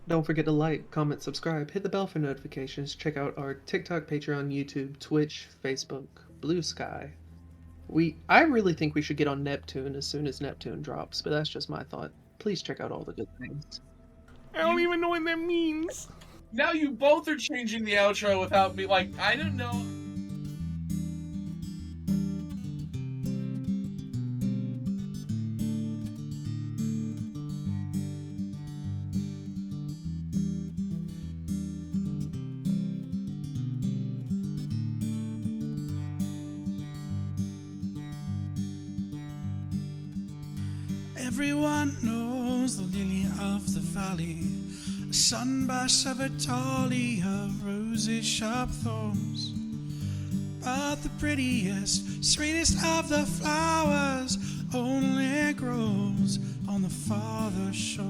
Don't forget to like, comment, subscribe, hit the bell for notifications. Check out our TikTok, Patreon, YouTube, Twitch, Facebook, Blue Sky. I really think we should get on Neptune as soon as Neptune drops, but that's just my thought. Please check out all the good things. I don't even know what that means. Now you both are changing the outro without me. Like, I don't know. Everyone knows the lily of the valley, a sunburst of a dahlia of roses, sharp thorns. But the prettiest, sweetest of the flowers only grows on the farther shore.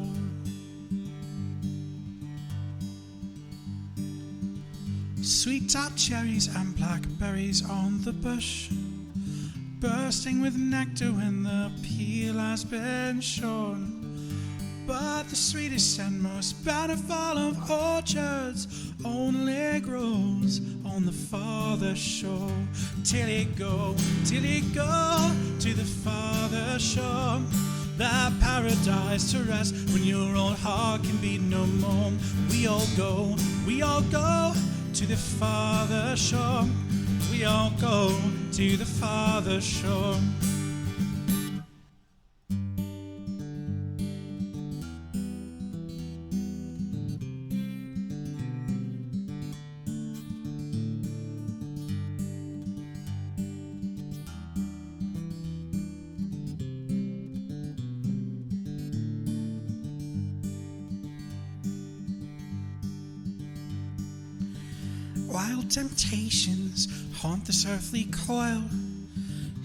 Sweet tart cherries and blackberries on the bush, bursting with nectar when the peel has been shorn. But the sweetest and most bountiful of orchards only grows on the farther shore. Till you go to the farther shore, that paradise to rest when your old heart can beat no more. We all go to the farther shore. We all go to the farther shore. Wild temptations haunt this earthly coil.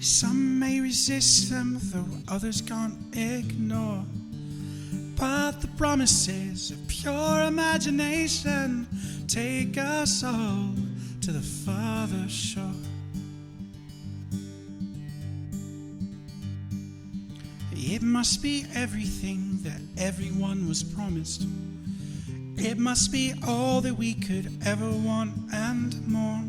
Some may resist them, though others can't ignore. But the promises of pure imagination take us all to the farther shore. It must be everything that everyone was promised. It must be all that we could ever want and more.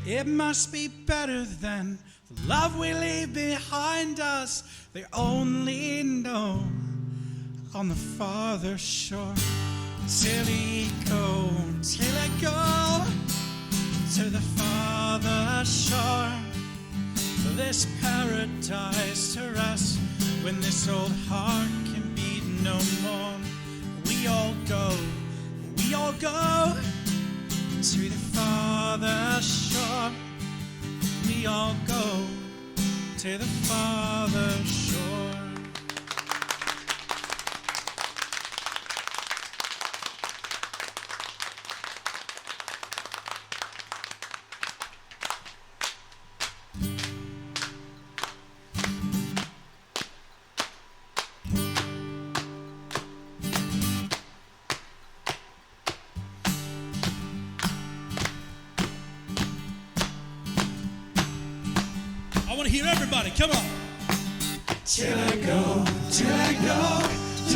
It must be better than the love we leave behind us. They only know on the farther shore. Till I go to the farther shore. This paradise to rest when this old heart can beat no more. We all go to the farther shore. We all go to the farther shore. I want to hear everybody, come on. Till I go to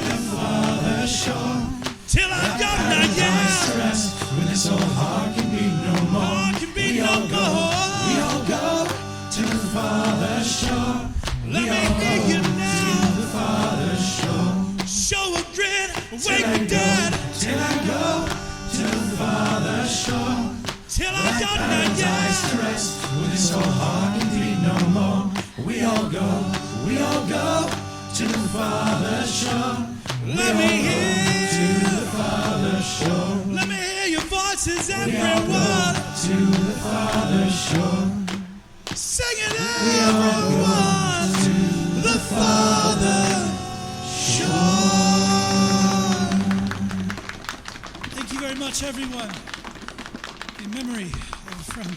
the farther shore. Till I go now, yeah. Rest when this old heart can be no more. We all go to the farther shore. Let me hear you now. To the farther shore. Show a grin, wake the dead. Till I go to the farther shore. Till I go now, yeah. Rest when this old heart can be no more. We all go to the farther shore. Let me hear to the farther shore. Let me hear your voices, everyone. To the farther shore. Sing it, everyone. To the farther shore. Thank you very much, everyone. In memory of a friend.